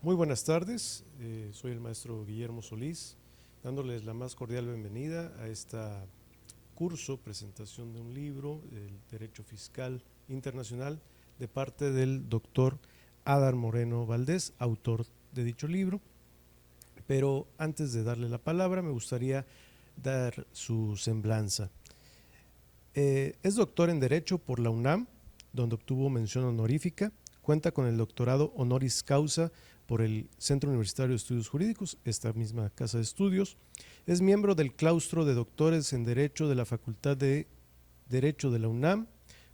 Muy buenas tardes, soy el maestro Guillermo Solís, dándoles la más cordial bienvenida a este curso, presentación de un libro, el Derecho Fiscal Internacional, de parte del doctor Adar Moreno Valdés, autor de dicho libro. Pero antes de darle la palabra, me gustaría dar su semblanza. Es doctor en Derecho por la UNAM, donde obtuvo mención honorífica. Cuenta con el doctorado honoris causa por el Centro Universitario de Estudios Jurídicos, esta misma casa de estudios. Es miembro del claustro de doctores en Derecho de la Facultad de Derecho de la UNAM.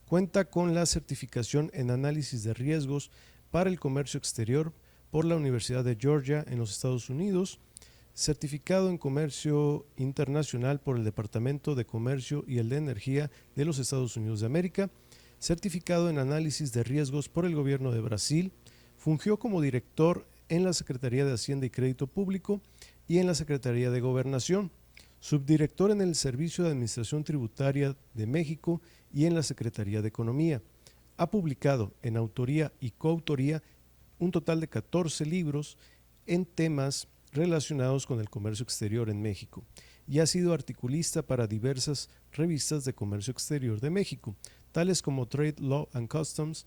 Cuenta con la certificación en análisis de riesgos para el comercio exterior por la Universidad de Georgia en los Estados Unidos. Certificado en Comercio Internacional por el Departamento de Comercio y el de Energía de los Estados Unidos de América. Certificado en Análisis de Riesgos por el Gobierno de Brasil. Fungió como director en la Secretaría de Hacienda y Crédito Público y en la Secretaría de Gobernación. Subdirector en el Servicio de Administración Tributaria de México y en la Secretaría de Economía. Ha publicado en autoría y coautoría un total de 14 libros en temas relacionados con el comercio exterior en México y ha sido articulista para diversas revistas de comercio exterior de México, tales como Trade Law and Customs,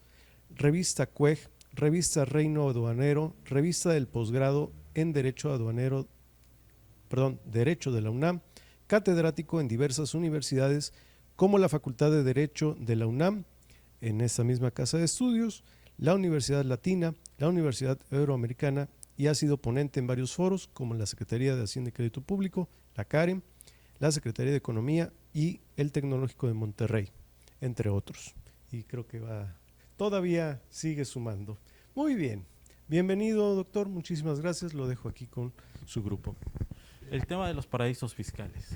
Revista CUEG, Revista Reino Aduanero, Revista del Posgrado en Derecho Aduanero, Derecho de la UNAM, catedrático en diversas universidades como la Facultad de Derecho de la UNAM, en esta misma casa de estudios, la Universidad Latina, la Universidad Euroamericana, y ha sido ponente en varios foros como la Secretaría de Hacienda y Crédito Público, la CAREM, la Secretaría de Economía y el Tecnológico de Monterrey, entre otros. Y creo que todavía sigue sumando. Muy bien, bienvenido doctor, muchísimas gracias, lo dejo aquí con su grupo. El tema de los paraísos fiscales.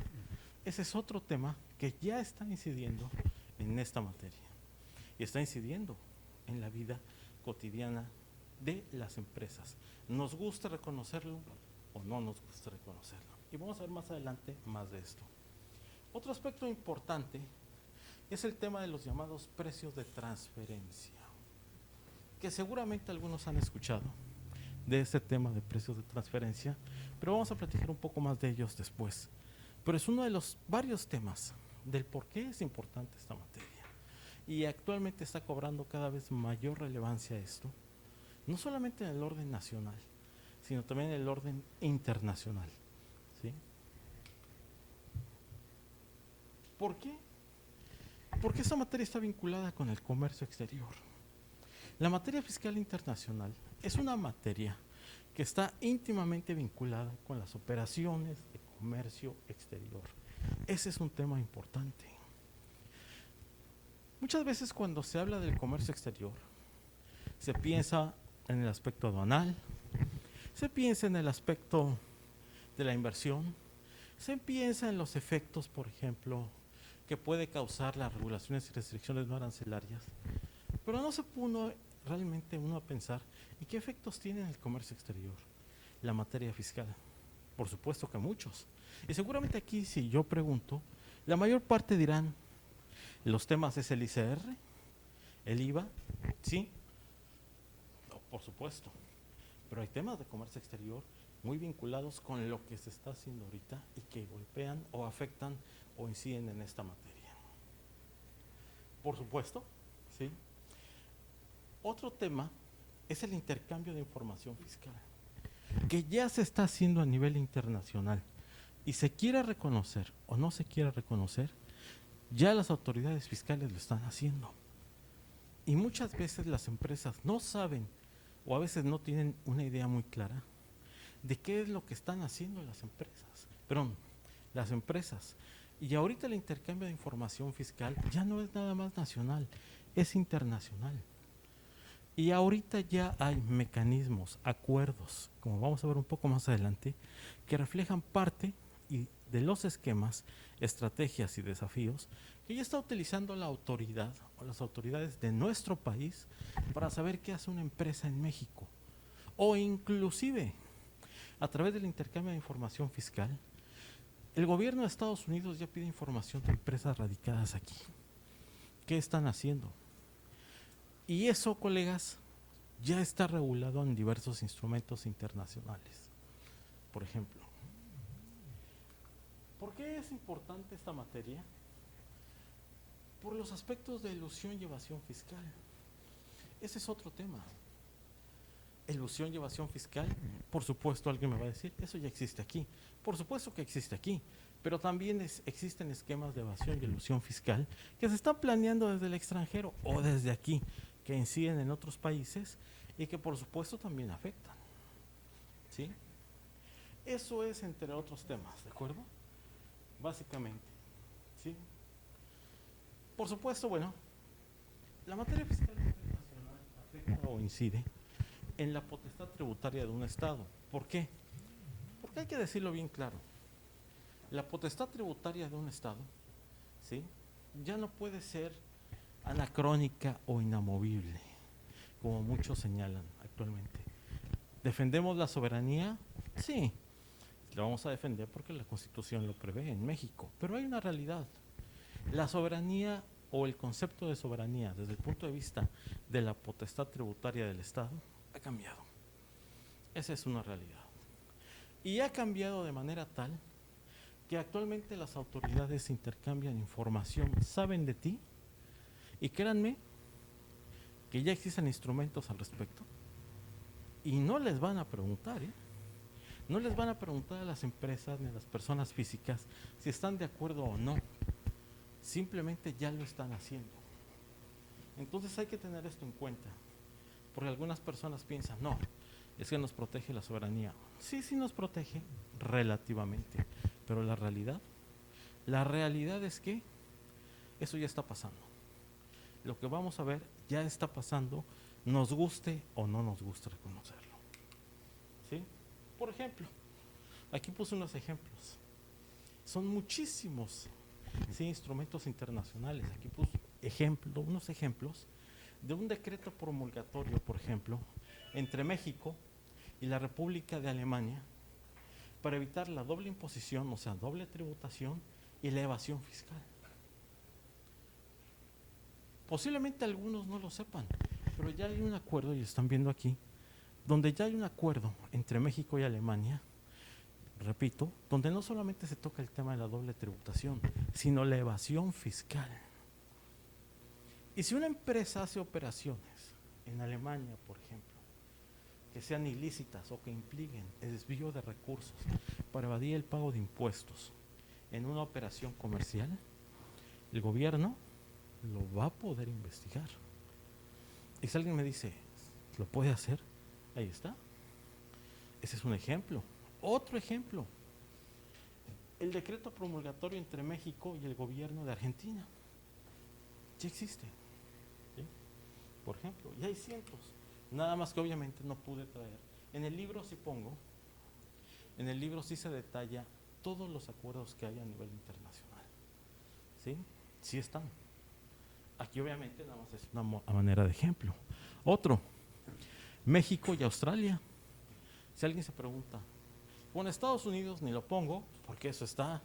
Ese es otro tema que ya está incidiendo en esta materia y está incidiendo en la vida cotidiana de las empresas. Nos gusta reconocerlo o no nos gusta reconocerlo. Y vamos a ver más adelante más de esto. Otro aspecto importante es el tema de los llamados precios de transferencia, que seguramente algunos han escuchado de este tema de precios de transferencia, pero vamos a platicar un poco más de ellos después. Pero es uno de los varios temas del por qué es importante esta materia. Y actualmente está cobrando cada vez mayor relevancia esto, no solamente en el orden nacional, sino también en el orden internacional. ¿Sí? ¿Por qué? Porque esta materia está vinculada con el comercio exterior. La materia fiscal internacional es una materia que está íntimamente vinculada con las operaciones de comercio exterior. Ese es un tema importante. Muchas veces cuando se habla del comercio exterior, se piensa en el aspecto aduanal, se piensa en el aspecto de la inversión, se piensa en los efectos, por ejemplo, que puede causar las regulaciones y restricciones no arancelarias, pero no se pone realmente uno a pensar en qué efectos tiene en el comercio exterior la materia fiscal. Por supuesto que muchos. Y seguramente aquí, si yo pregunto, la mayor parte dirán, los temas es el ICR, el IVA, sí, no, por supuesto, pero hay temas de comercio exterior muy vinculados con lo que se está haciendo ahorita y que golpean o afectan o inciden en esta materia. Por supuesto, sí. Otro tema es el intercambio de información fiscal, que ya se está haciendo a nivel internacional y se quiera reconocer o no se quiera reconocer, ya las autoridades fiscales lo están haciendo. Y muchas veces las empresas no saben o a veces no tienen una idea muy clara de qué es lo que están haciendo las empresas. Y ahorita el intercambio de información fiscal ya no es nada más nacional, es internacional. Y ahorita ya hay mecanismos, acuerdos, como vamos a ver un poco más adelante, que reflejan parte de los esquemas, estrategias y desafíos que ya está utilizando la autoridad o las autoridades de nuestro país para saber qué hace una empresa en México. O inclusive, a través del intercambio de información fiscal, el gobierno de Estados Unidos ya pide información de empresas radicadas aquí. ¿Qué están haciendo? Y eso, colegas, ya está regulado en diversos instrumentos internacionales. Por ejemplo, ¿por qué es importante esta materia? Por los aspectos de elusión y evasión fiscal. Ese es otro tema. Elusión y evasión fiscal, por supuesto alguien me va a decir, eso ya existe aquí. Por supuesto que existe aquí, pero también existen esquemas de evasión y elusión fiscal que se están planeando desde el extranjero o desde aquí, que inciden en otros países y que por supuesto también afectan. ¿Sí? Eso es entre otros temas, ¿de acuerdo? Básicamente. ¿Sí? Por supuesto, bueno, la materia fiscal internacional afecta o incide en la potestad tributaria de un Estado. ¿Por qué? Porque hay que decirlo bien claro. La potestad tributaria de un Estado, ¿sí?, ya no puede ser anacrónica o inamovible, como muchos señalan actualmente. ¿Defendemos la soberanía? Sí, la vamos a defender porque la Constitución lo prevé en México, pero hay una realidad. La soberanía o el concepto de soberanía desde el punto de vista de la potestad tributaria del Estado ha cambiado. Esa es una realidad. Y ha cambiado de manera tal que actualmente las autoridades intercambian información, saben de ti, y créanme que ya existen instrumentos al respecto, y no les van a preguntar, no les van a preguntar a las empresas ni a las personas físicas si están de acuerdo o no, simplemente ya lo están haciendo. Entonces hay que tener esto en cuenta, porque algunas personas piensan, no, es que nos protege la soberanía. Sí, sí nos protege relativamente, pero la realidad es que eso ya está pasando. Lo que vamos a ver ya está pasando, nos guste o no nos guste reconocerlo. ¿Sí? Por ejemplo, aquí puse unos ejemplos. Son muchísimos, ¿sí?, instrumentos internacionales. Aquí puse unos ejemplos de un decreto promulgatorio, por ejemplo, entre México y la República de Alemania para evitar la doble imposición, o sea, doble tributación y la evasión fiscal. Posiblemente algunos no lo sepan, pero ya hay un acuerdo, y están viendo aquí, donde ya hay un acuerdo entre México y Alemania, repito, donde no solamente se toca el tema de la doble tributación, sino la evasión fiscal. Y si una empresa hace operaciones en Alemania, por ejemplo, que sean ilícitas o que impliquen el desvío de recursos para evadir el pago de impuestos en una operación comercial, el gobierno lo va a poder investigar. Y si alguien me dice, ¿lo puede hacer? Ahí está. Ese es un ejemplo. Otro ejemplo, el decreto promulgatorio entre México y el gobierno de Argentina. Ya existe. ¿Sí? Por ejemplo, y hay cientos. Nada más que obviamente no pude traer. En el libro sí pongo, en el libro sí se detalla todos los acuerdos que hay a nivel internacional. ¿Sí? Sí están. Aquí obviamente nada más es una manera de ejemplo. Otro, México y Australia. Si alguien se pregunta, bueno, Estados Unidos ni lo pongo porque eso está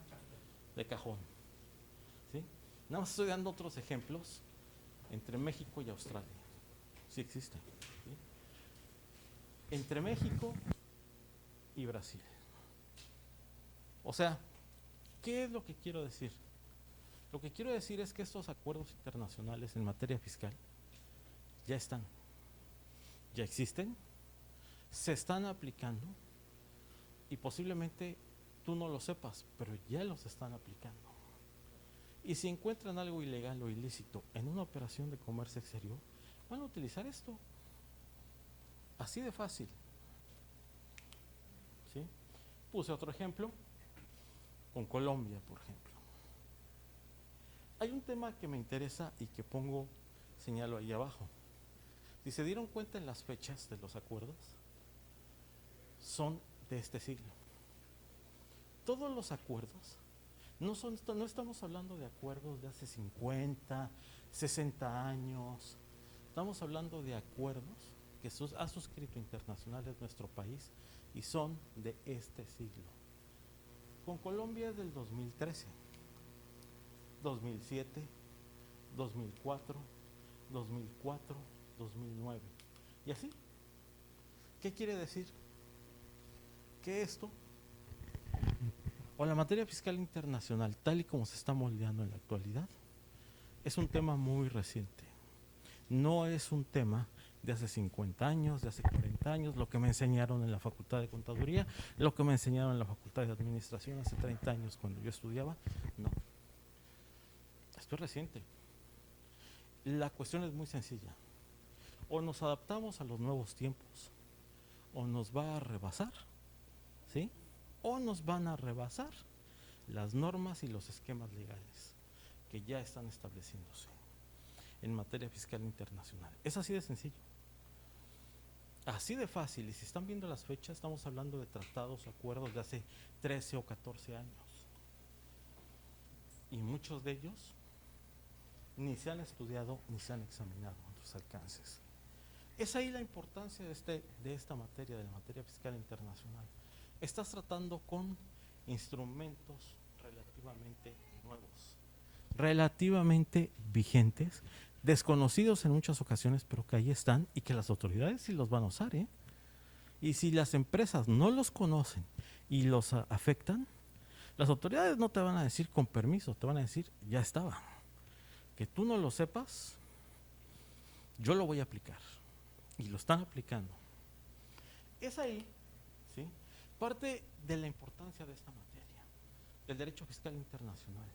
de cajón. ¿Sí? Nada más estoy dando otros ejemplos entre México y Australia. Sí existen. ¿Sí? Entre México y Brasil. O sea, ¿qué es lo que quiero decir? Lo que quiero decir es que estos acuerdos internacionales en materia fiscal ya están, ya existen, se están aplicando y posiblemente tú no lo sepas, pero ya los están aplicando. Y si encuentran algo ilegal o ilícito en una operación de comercio exterior, van a utilizar esto. Así de fácil. ¿Sí? Puse otro ejemplo con Colombia, por ejemplo. Hay un tema que me interesa y que señalo ahí abajo. Si se dieron cuenta en las fechas de los acuerdos, son de este siglo. Todos los acuerdos, no estamos hablando de acuerdos de hace 50, 60 años, estamos hablando de acuerdos que ha suscrito internacionales nuestro país y son de este siglo. Con Colombia es del 2013. 2007, 2004, 2004, 2009. Y así. ¿Qué quiere decir? Que esto, o la materia fiscal internacional, tal y como se está moldeando en la actualidad, es un tema muy reciente. No es un tema de hace 50 años, de hace 40 años, lo que me enseñaron en la Facultad de Contaduría, lo que me enseñaron en la Facultad de Administración hace 30 años cuando yo estudiaba. No. Esto es reciente. La cuestión es muy sencilla. O nos adaptamos a los nuevos tiempos, o nos va a rebasar, ¿sí? O nos van a rebasar las normas y los esquemas legales que ya están estableciéndose en materia fiscal internacional. Es así de sencillo, así de fácil. Y si están viendo las fechas, estamos hablando de tratados, acuerdos de hace 13 o 14 años. Y muchos de ellos ni se han estudiado ni se han examinado en sus alcances. Es ahí la importancia de esta materia, de la materia fiscal internacional. Estás tratando con instrumentos relativamente nuevos, relativamente vigentes, desconocidos en muchas ocasiones, pero que ahí están y que las autoridades sí los van a usar, ¿eh? Y si las empresas no los conocen y los afectan, las autoridades no te van a decir con permiso, te van a decir ya estaba. Que tú no lo sepas, yo lo voy a aplicar. Y lo están aplicando. Es ahí, ¿sí?, parte de la importancia de esta materia, del derecho fiscal internacional,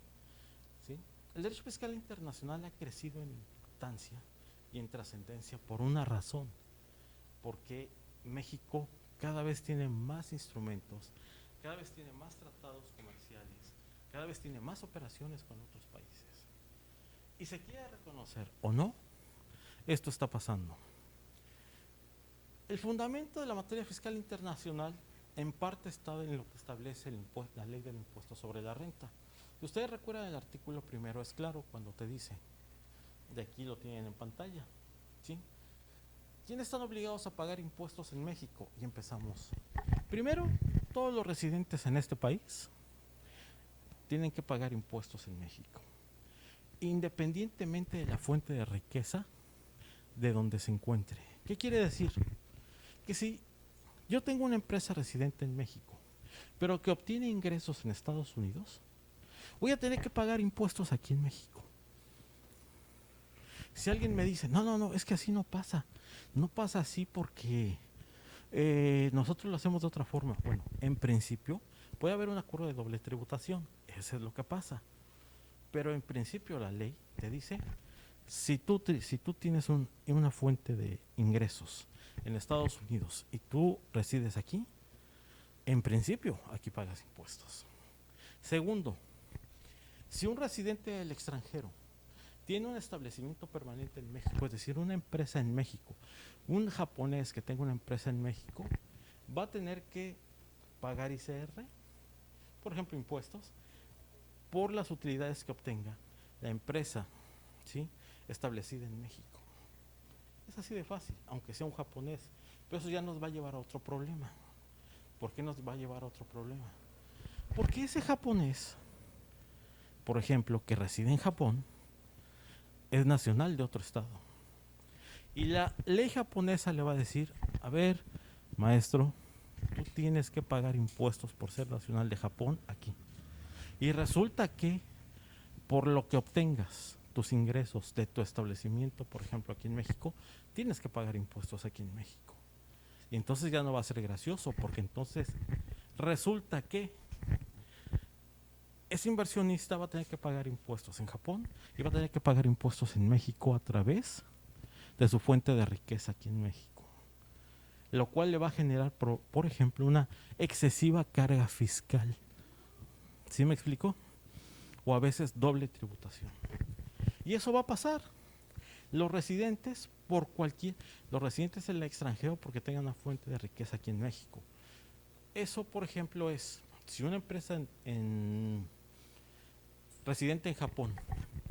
¿sí? El derecho fiscal internacional ha crecido en importancia y en trascendencia por una razón, porque México cada vez tiene más instrumentos, cada vez tiene más tratados comerciales, cada vez tiene más operaciones con otros países. Y se quiere reconocer o no, esto está pasando. El fundamento de la materia fiscal internacional en parte está en lo que establece la ley del impuesto sobre la renta. Si ustedes recuerdan, el artículo primero es claro cuando te dice, de aquí lo tienen en pantalla, ¿sí? ¿Quiénes están obligados a pagar impuestos en México? Y empezamos. Primero, todos los residentes en este país tienen que pagar impuestos en México, independientemente de la fuente de riqueza de donde se encuentre. ¿Qué quiere decir? Que si yo tengo una empresa residente en México, pero que obtiene ingresos en Estados Unidos, voy a tener que pagar impuestos aquí en México. Si alguien me dice, no, es que así no pasa. No pasa así porque nosotros lo hacemos de otra forma. Bueno, en principio puede haber una curva de doble tributación. Eso es lo que pasa. Pero en principio la ley te dice, si tú tienes una fuente de ingresos en Estados Unidos y tú resides aquí, en principio aquí pagas impuestos. Segundo, si un residente del extranjero tiene un establecimiento permanente en México, es decir, una empresa en México, un japonés que tenga una empresa en México, va a tener que pagar ICR, por ejemplo, impuestos, por las utilidades que obtenga la empresa, ¿sí?, establecida en México. Es así de fácil, aunque sea un japonés. Pero eso ya nos va a llevar a otro problema. ¿Por qué nos va a llevar a otro problema? Porque ese japonés, por ejemplo, que reside en Japón, es nacional de otro estado. Y la ley japonesa le va a decir, a ver, maestro, tú tienes que pagar impuestos por ser nacional de Japón aquí. Y resulta que por lo que obtengas tus ingresos de tu establecimiento, por ejemplo, aquí en México, tienes que pagar impuestos aquí en México. Y entonces ya no va a ser gracioso, porque entonces resulta que ese inversionista va a tener que pagar impuestos en Japón y va a tener que pagar impuestos en México a través de su fuente de riqueza aquí en México, lo cual le va a generar, por ejemplo, una excesiva carga fiscal. ¿Sí me explico? O a veces doble tributación. Y eso va a pasar. Los residentes en el extranjero porque tengan una fuente de riqueza aquí en México. Eso, por ejemplo, es, si una empresa residente en Japón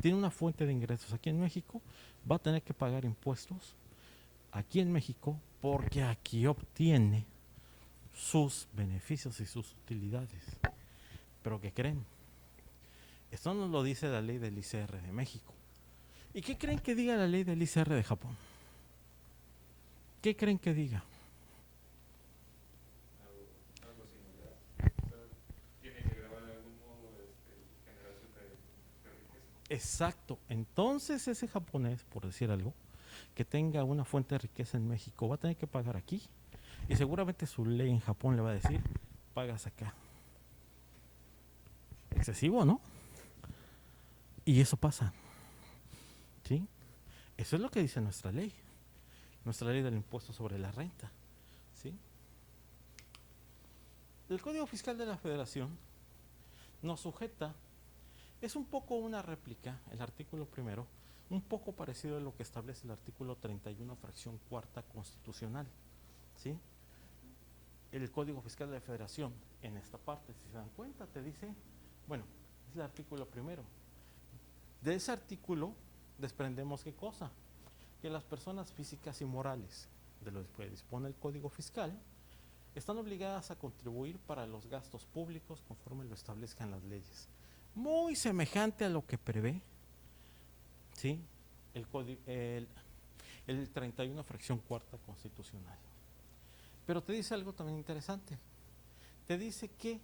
tiene una fuente de ingresos aquí en México, va a tener que pagar impuestos aquí en México porque aquí obtiene sus beneficios y sus utilidades. Pero ¿qué creen? Esto nos lo dice la ley del ICR de México. ¿Y qué creen que diga la ley del ICR de Japón? ¿Qué creen que diga? Algo similar. O sea, tiene que grabar de algún modo generación de riqueza. Exacto. Entonces ese japonés, por decir algo, que tenga una fuente de riqueza en México, va a tener que pagar aquí. Y seguramente su ley en Japón le va a decir, pagas acá. Excesivo, ¿no? Y eso pasa. ¿Sí? Eso es lo que dice nuestra ley del impuesto sobre la renta. ¿Sí? El Código Fiscal de la Federación nos sujeta, es un poco una réplica, el artículo primero, un poco parecido a lo que establece el artículo 31, fracción cuarta constitucional. ¿Sí? El Código Fiscal de la Federación, en esta parte, si se dan cuenta, te dice, bueno, es el artículo primero. De ese artículo desprendemos qué cosa, que las personas físicas y morales de los que dispone el Código Fiscal están obligadas a contribuir para los gastos públicos conforme lo establezcan las leyes. Muy semejante a lo que prevé, ¿sí?, el 31 fracción cuarta constitucional. Pero te dice algo también interesante. Te dice que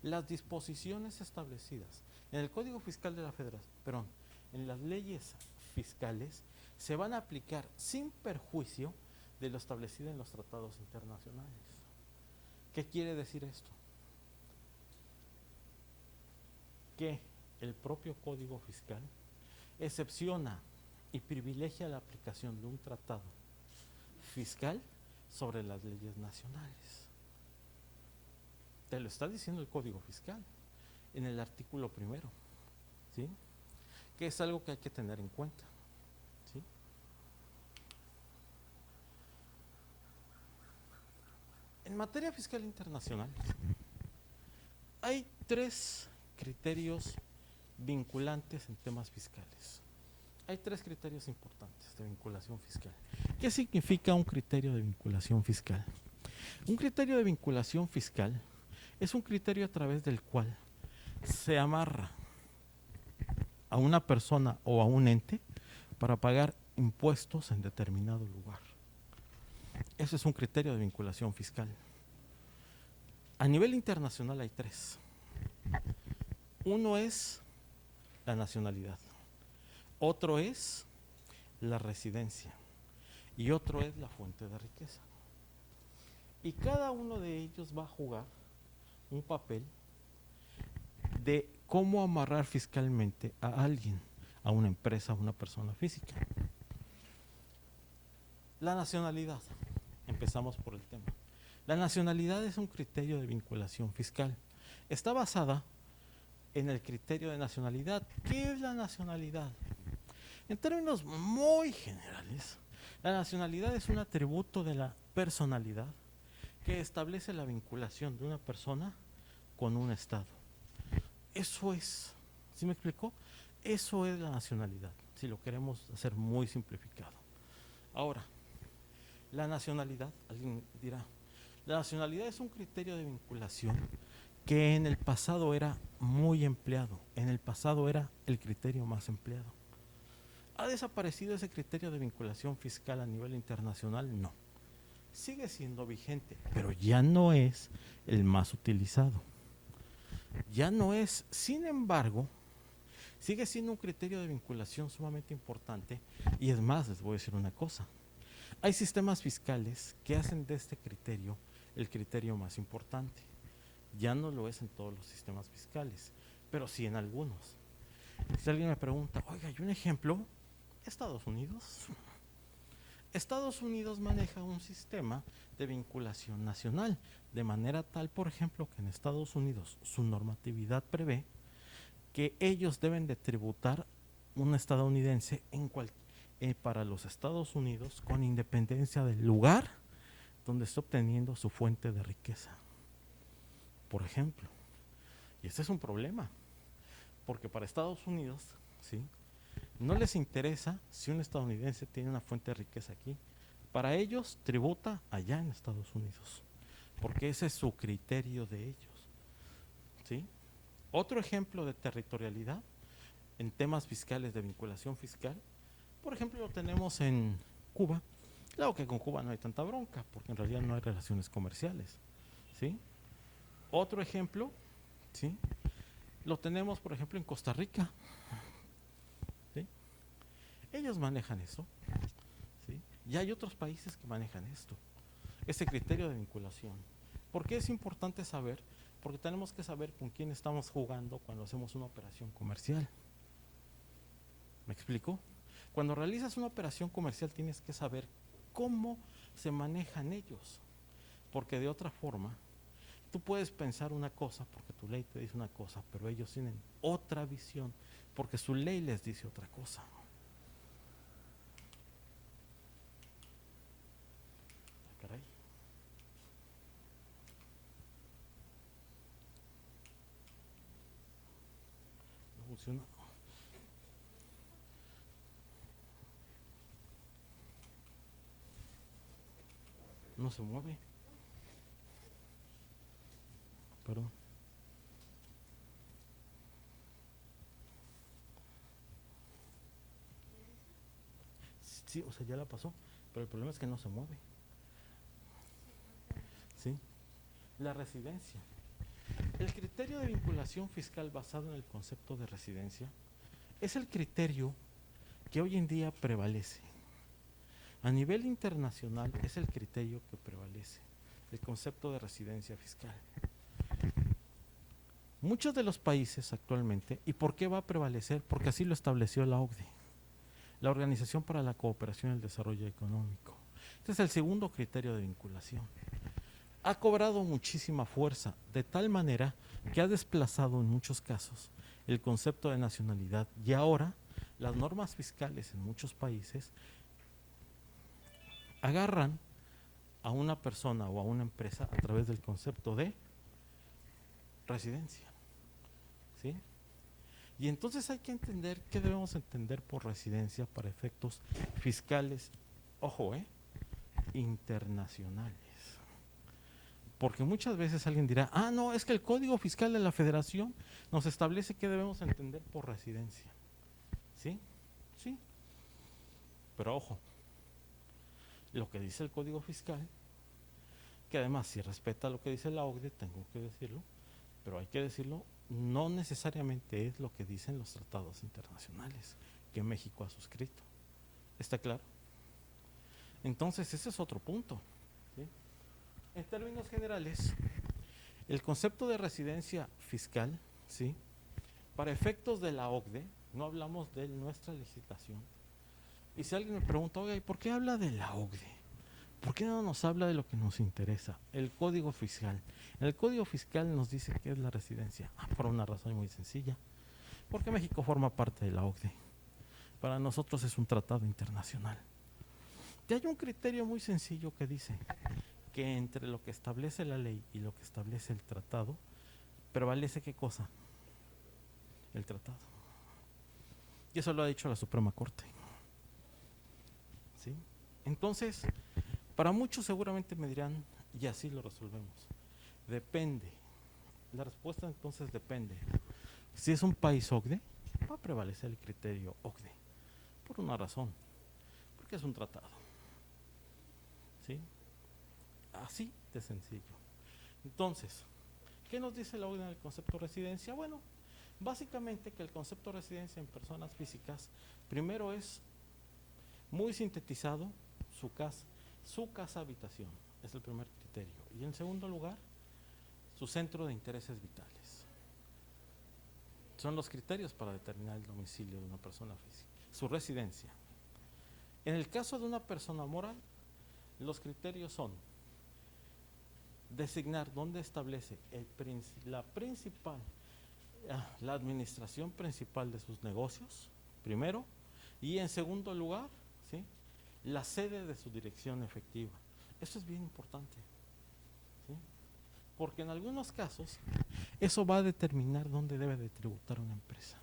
las disposiciones establecidas en el Código Fiscal de la Federación, en las leyes fiscales, se van a aplicar sin perjuicio de lo establecido en los tratados internacionales. ¿Qué quiere decir esto? Que el propio Código Fiscal excepciona y privilegia la aplicación de un tratado fiscal sobre las leyes nacionales. Te lo está diciendo el Código Fiscal en el artículo primero, ¿sí?, que es algo que hay que tener en cuenta, ¿sí? En materia fiscal internacional hay 3 criterios vinculantes en temas fiscales. Hay 3 criterios importantes de vinculación fiscal. ¿Qué significa un criterio de vinculación fiscal? Un criterio de vinculación fiscal es un criterio a través del cual se amarra a una persona o a un ente para pagar impuestos en determinado lugar. Ese es un criterio de vinculación fiscal. A nivel internacional hay 3. Uno es la nacionalidad, otro es la residencia y otro es la fuente de riqueza. Y cada uno de ellos va a jugar un papel de cómo amarrar fiscalmente a alguien, a una empresa, a una persona física. La nacionalidad, empezamos por el tema. La nacionalidad es un criterio de vinculación fiscal. Está basada en el criterio de nacionalidad. ¿Qué es la nacionalidad? En términos muy generales, la nacionalidad es un atributo de la personalidad que establece la vinculación de una persona con un Estado. Eso es, ¿sí me explicó? Eso es la nacionalidad, si lo queremos hacer muy simplificado. Ahora, la nacionalidad, alguien dirá, la nacionalidad es un criterio de vinculación que en el pasado era muy empleado, en el pasado era el criterio más empleado. ¿Ha desaparecido ese criterio de vinculación fiscal a nivel internacional? No. Sigue siendo vigente, pero ya no es el más utilizado. Ya no es, sin embargo, sigue siendo un criterio de vinculación sumamente importante. Y es más, les voy a decir una cosa. Hay sistemas fiscales que hacen de este criterio el criterio más importante. Ya no lo es en todos los sistemas fiscales, pero sí en algunos. Si alguien me pregunta, oiga, ¿hay un ejemplo? Estados Unidos. Estados Unidos maneja un sistema de vinculación nacional, de manera tal, por ejemplo, que en Estados Unidos su normatividad prevé que ellos deben de tributar un estadounidense para los Estados Unidos con independencia del lugar donde está obteniendo su fuente de riqueza, por ejemplo. Y este es un problema, porque para Estados Unidos, ¿sí?, no les interesa si un estadounidense tiene una fuente de riqueza aquí. Para ellos tributa allá en Estados Unidos, porque ese es su criterio de ellos, ¿sí? Otro ejemplo de territorialidad en temas fiscales, de vinculación fiscal, por ejemplo, lo tenemos en Cuba. Claro que con Cuba no hay tanta bronca, porque en realidad no hay relaciones comerciales, ¿sí? Otro ejemplo, ¿sí? Lo tenemos, por ejemplo, en Costa Rica, ¿sí? Ellos manejan eso, ¿sí? Y hay otros países que manejan esto, ese criterio de vinculación. ¿Por qué es importante saber? Porque tenemos que saber con quién estamos jugando cuando hacemos una operación comercial. ¿Me explico? Cuando realizas una operación comercial tienes que saber cómo se manejan ellos, porque de otra forma tú puedes pensar una cosa porque tu ley te dice una cosa, pero ellos tienen otra visión porque su ley les dice otra cosa. Ah, caray. No funciona. No se mueve. Perdón. Sí, o sea, ya la pasó, pero el problema es que no se mueve. ¿Sí? La residencia. El criterio de vinculación fiscal basado en el concepto de residencia es el criterio que hoy en día prevalece. A nivel internacional es el criterio que prevalece, el concepto de residencia fiscal. Muchos de los países actualmente, ¿y por qué va a prevalecer? Porque así lo estableció la OCDE, la Organización para la Cooperación y el Desarrollo Económico. Este es el segundo criterio de vinculación. Ha cobrado muchísima fuerza, de tal manera que ha desplazado en muchos casos el concepto de nacionalidad y ahora las normas fiscales en muchos países agarran a una persona o a una empresa a través del concepto de residencia, ¿sí? Y entonces hay que entender qué debemos entender por residencia para efectos fiscales, ojo, internacionales. Porque muchas veces alguien dirá, ah, no, es que el Código Fiscal de la Federación nos establece qué debemos entender por residencia. ¿Sí? Sí. Pero ojo, lo que dice el Código Fiscal, que además si respeta lo que dice la OCDE, tengo que decirlo, pero hay que decirlo, no necesariamente es lo que dicen los tratados internacionales que México ha suscrito. ¿Está claro? Entonces ese es otro punto, ¿sí? En términos generales, el concepto de residencia fiscal, ¿sí? Para efectos de la OCDE, no hablamos de nuestra legislación. Y si alguien me pregunta, oiga, ¿y por qué habla de la OCDE? ¿Por qué no nos habla de lo que nos interesa? El Código Fiscal. El Código Fiscal nos dice qué es la residencia. Por una razón muy sencilla. Porque México forma parte de la OCDE. Para nosotros es un tratado internacional. Y hay un criterio muy sencillo que dice que entre lo que establece la ley y lo que establece el tratado, prevalece ¿qué cosa? El tratado. Y eso lo ha dicho la Suprema Corte. ¿Sí? Entonces, para muchos seguramente me dirán, y así lo resolvemos. Depende. La respuesta entonces depende. Si es un país OCDE, va a prevalecer el criterio OCDE. Por una razón. Porque es un tratado. ¿Sí? Así de sencillo. Entonces, ¿qué nos dice la OCDE en el concepto de residencia? Bueno, básicamente que el concepto de residencia en personas físicas, primero es muy sintetizado su casa habitación, es el primer criterio. Y en segundo lugar, su centro de intereses vitales. Son los criterios para determinar el domicilio de una persona física, su residencia. En el caso de una persona moral, los criterios son designar dónde establece la administración principal de sus negocios, primero, y en segundo lugar, ¿sí?, la sede de su dirección efectiva. Eso es bien importante, ¿sí?, porque en algunos casos eso va a determinar dónde debe de tributar una empresa.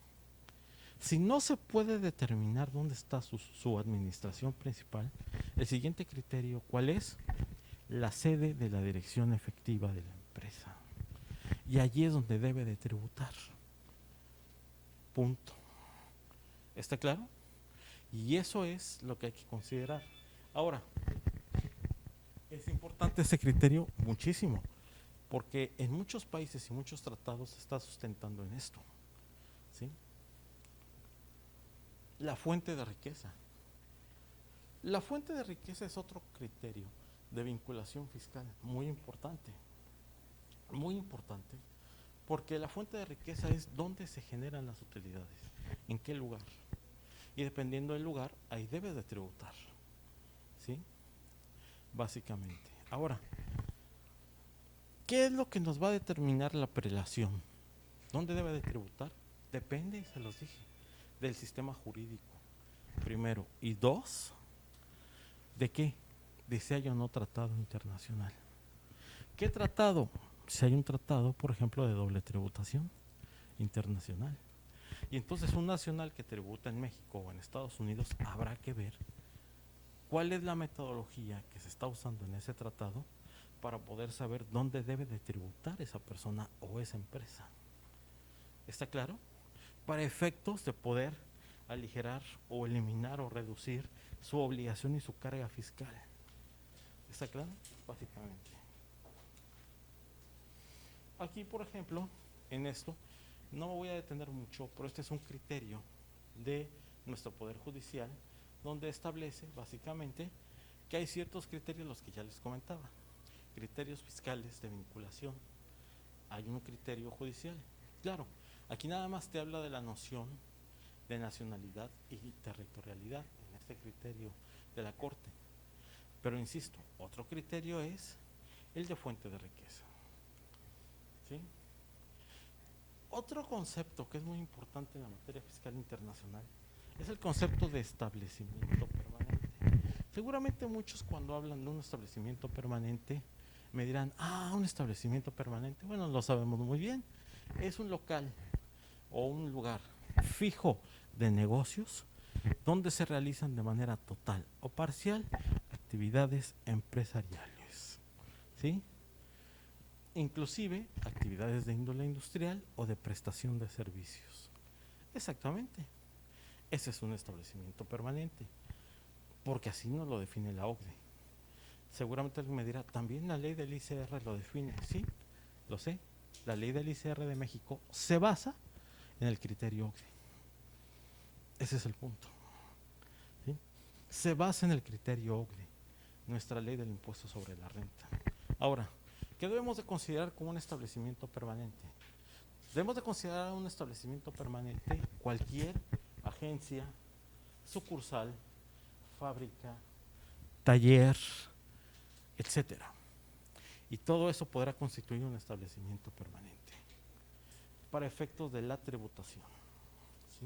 Si no se puede determinar dónde está su administración principal, el siguiente criterio, ¿cuál es? La sede de la dirección efectiva de la empresa. Y allí es donde debe de tributar. Punto. ¿Está claro? Y eso es lo que hay que considerar. Ahora, importante ese criterio? Muchísimo, porque en muchos países y muchos tratados se está sustentando en esto, ¿sí? La fuente de riqueza. La fuente de riqueza es otro criterio de vinculación fiscal muy importante, porque la fuente de riqueza es dónde se generan las utilidades, en qué lugar, y dependiendo del lugar, ahí debe de tributar, ¿sí? Básicamente. Ahora, ¿qué es lo que nos va a determinar la prelación? ¿Dónde debe de tributar? Depende, y se los dije, del sistema jurídico, primero. Y dos, ¿de qué? De si hay o no tratado internacional. ¿Qué tratado? Si hay un tratado, por ejemplo, de doble tributación internacional. Y entonces un nacional que tributa en México o en Estados Unidos habrá que ver cuál es la metodología que se está usando en ese tratado para poder saber dónde debe de tributar esa persona o esa empresa. ¿Está claro? Para efectos de poder aligerar o eliminar o reducir su obligación y su carga fiscal. ¿Está claro? Básicamente. Aquí, por ejemplo, en esto, no me voy a detener mucho, pero este es un criterio de nuestro Poder Judicial, donde establece, básicamente, que hay ciertos criterios, los que ya les comentaba, criterios fiscales de vinculación. Hay un criterio judicial. Claro, aquí nada más te habla de la noción de nacionalidad y territorialidad, en este criterio de la Corte. Pero insisto, otro criterio es el de fuente de riqueza. ¿Sí? Otro concepto que es muy importante en la materia fiscal internacional es el concepto de establecimiento permanente. Seguramente muchos cuando hablan de un establecimiento permanente me dirán, un establecimiento permanente, bueno, lo sabemos muy bien, es un local o un lugar fijo de negocios donde se realizan de manera total o parcial actividades empresariales, ¿sí? Inclusive actividades de índole industrial o de prestación de servicios. Exactamente. Ese es un establecimiento permanente, porque así nos lo define la OCDE. Seguramente alguien me dirá, también la ley del ICR lo define. Sí, lo sé. La ley del ICR de México se basa en el criterio OCDE. Ese es el punto. ¿Sí? Se basa en el criterio OCDE, nuestra ley del impuesto sobre la renta. Ahora, ¿qué debemos de considerar como un establecimiento permanente? Debemos de considerar un establecimiento permanente cualquier agencia, sucursal, fábrica, taller, etcétera. Y todo eso podrá constituir un establecimiento permanente para efectos de la tributación. ¿Sí?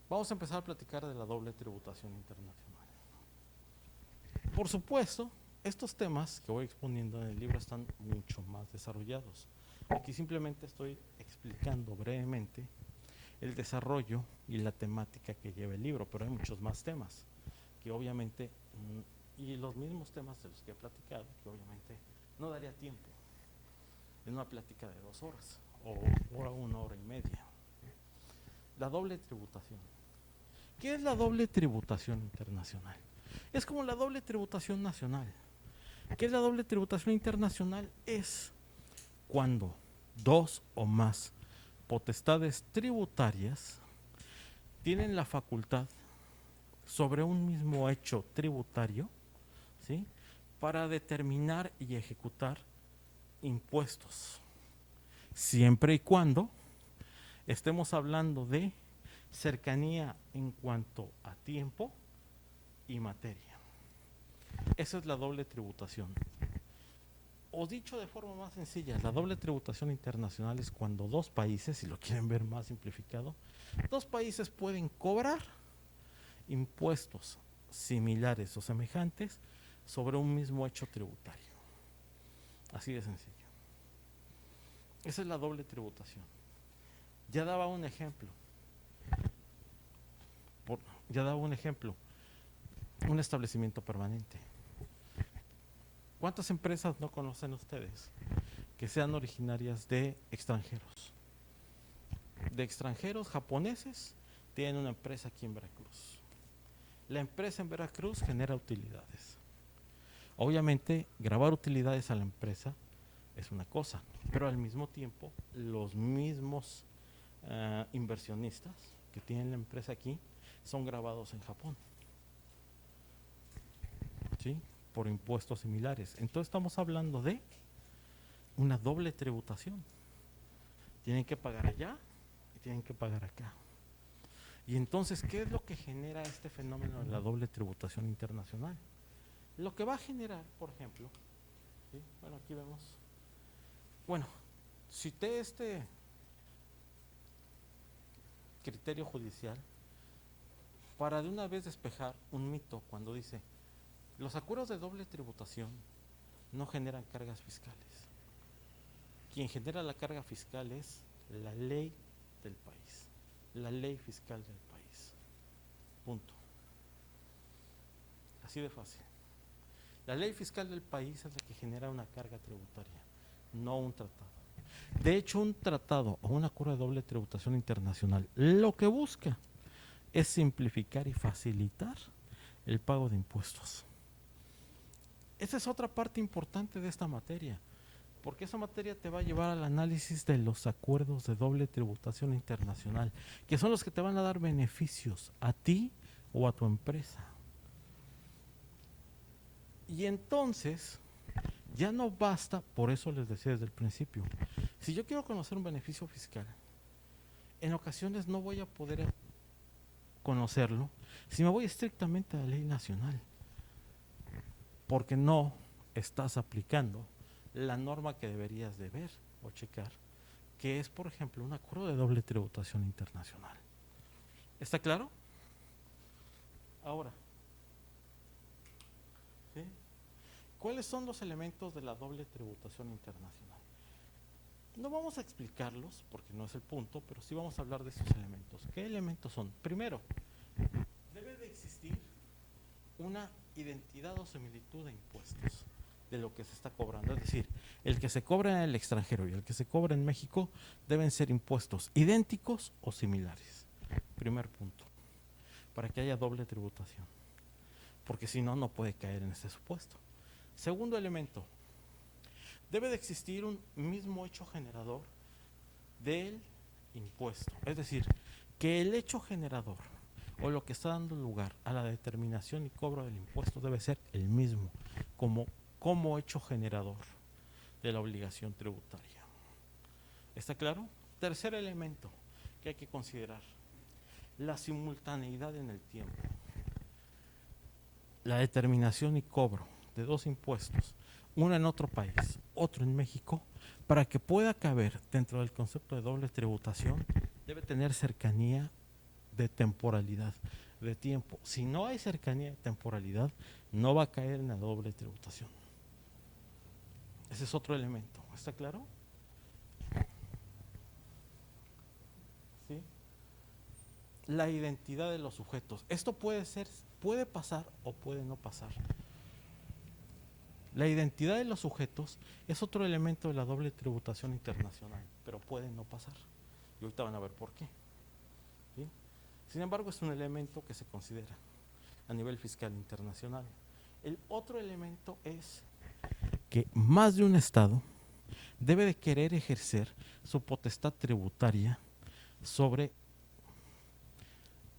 Vamos a empezar a platicar de la doble tributación internacional. Por supuesto, estos temas que voy exponiendo en el libro están mucho más desarrollados. Aquí simplemente estoy explicando brevemente el desarrollo y la temática que lleva el libro, pero hay muchos más temas que obviamente, y los mismos temas de los que he platicado, que obviamente no daría tiempo en una plática de 2 horas o 1 hora y media. La doble tributación. ¿Qué es la doble tributación internacional? Es como la doble tributación nacional. ¿Qué es la doble tributación internacional? Es cuando 2 o más potestades tributarias tienen la facultad sobre un mismo hecho tributario, ¿sí?, para determinar y ejecutar impuestos, siempre y cuando estemos hablando de cercanía en cuanto a tiempo y materia. Esa es la doble tributación. O dicho de forma más sencilla, la doble tributación internacional es cuando 2 países, si lo quieren ver más simplificado, 2 países pueden cobrar impuestos similares o semejantes sobre un mismo hecho tributario. Así de sencillo. Esa es la doble tributación. Ya daba un ejemplo. Un establecimiento permanente. ¿Cuántas empresas no conocen ustedes que sean originarias de extranjeros? De extranjeros japoneses tienen una empresa aquí en Veracruz. La empresa en Veracruz genera utilidades. Obviamente, grabar utilidades a la empresa es una cosa, pero al mismo tiempo, los mismos inversionistas que tienen la empresa aquí son grabados en Japón, ¿sí? Por impuestos similares. Entonces estamos hablando de una doble tributación. Tienen que pagar allá y tienen que pagar acá. Y entonces, ¿qué es lo que genera este fenómeno de la doble tributación internacional? Lo que va a generar, por ejemplo, ¿sí? Bueno, aquí vemos, bueno, cité este criterio judicial para de una vez despejar un mito cuando dice, los acuerdos de doble tributación no generan cargas fiscales. Quien genera la carga fiscal es la ley del país, la ley fiscal del país. Punto. Así de fácil. La ley fiscal del país es la que genera una carga tributaria, no un tratado. De hecho, un tratado o un acuerdo de doble tributación internacional lo que busca es simplificar y facilitar el pago de impuestos. Esa es otra parte importante de esta materia, porque esa materia te va a llevar al análisis de los acuerdos de doble tributación internacional, que son los que te van a dar beneficios a ti o a tu empresa. Y entonces, ya no basta, por eso les decía desde el principio, si yo quiero conocer un beneficio fiscal, en ocasiones no voy a poder conocerlo si me voy estrictamente a la ley nacional, porque no estás aplicando la norma que deberías de ver o checar, que es, por ejemplo, un acuerdo de doble tributación internacional. ¿Está claro? Ahora, ¿sí? ¿Cuáles son los elementos de la doble tributación internacional? No vamos a explicarlos porque no es el punto, pero sí vamos a hablar de esos elementos. ¿Qué elementos son? Primero, debe de existir una identidad o similitud de impuestos de lo que se está cobrando. Es decir, el que se cobra en el extranjero y el que se cobra en México deben ser impuestos idénticos o similares. Primer punto, para que haya doble tributación, porque si no, no puede caer en ese supuesto. Segundo elemento, debe de existir un mismo hecho generador del impuesto. Es decir, que el hecho generador o lo que está dando lugar a la determinación y cobro del impuesto debe ser el mismo como hecho generador de la obligación tributaria. ¿Está claro? Tercer elemento que hay que considerar, la simultaneidad en el tiempo. La determinación y cobro de dos impuestos, uno en otro país, otro en México, para que pueda caber dentro del concepto de doble tributación, debe tener cercanía de temporalidad, de tiempo. Si no hay cercanía de temporalidad, no va a caer en la doble tributación. Ese es otro elemento. ¿Está claro? ¿Sí? La identidad de los sujetos. Esto puede pasar o puede no pasar. La identidad de los sujetos es otro elemento de la doble tributación internacional, pero puede no pasar. Y ahorita van a ver por qué. ¿Sí? Sin embargo, es un elemento que se considera a nivel fiscal internacional. El otro elemento es que más de un Estado debe de querer ejercer su potestad tributaria sobre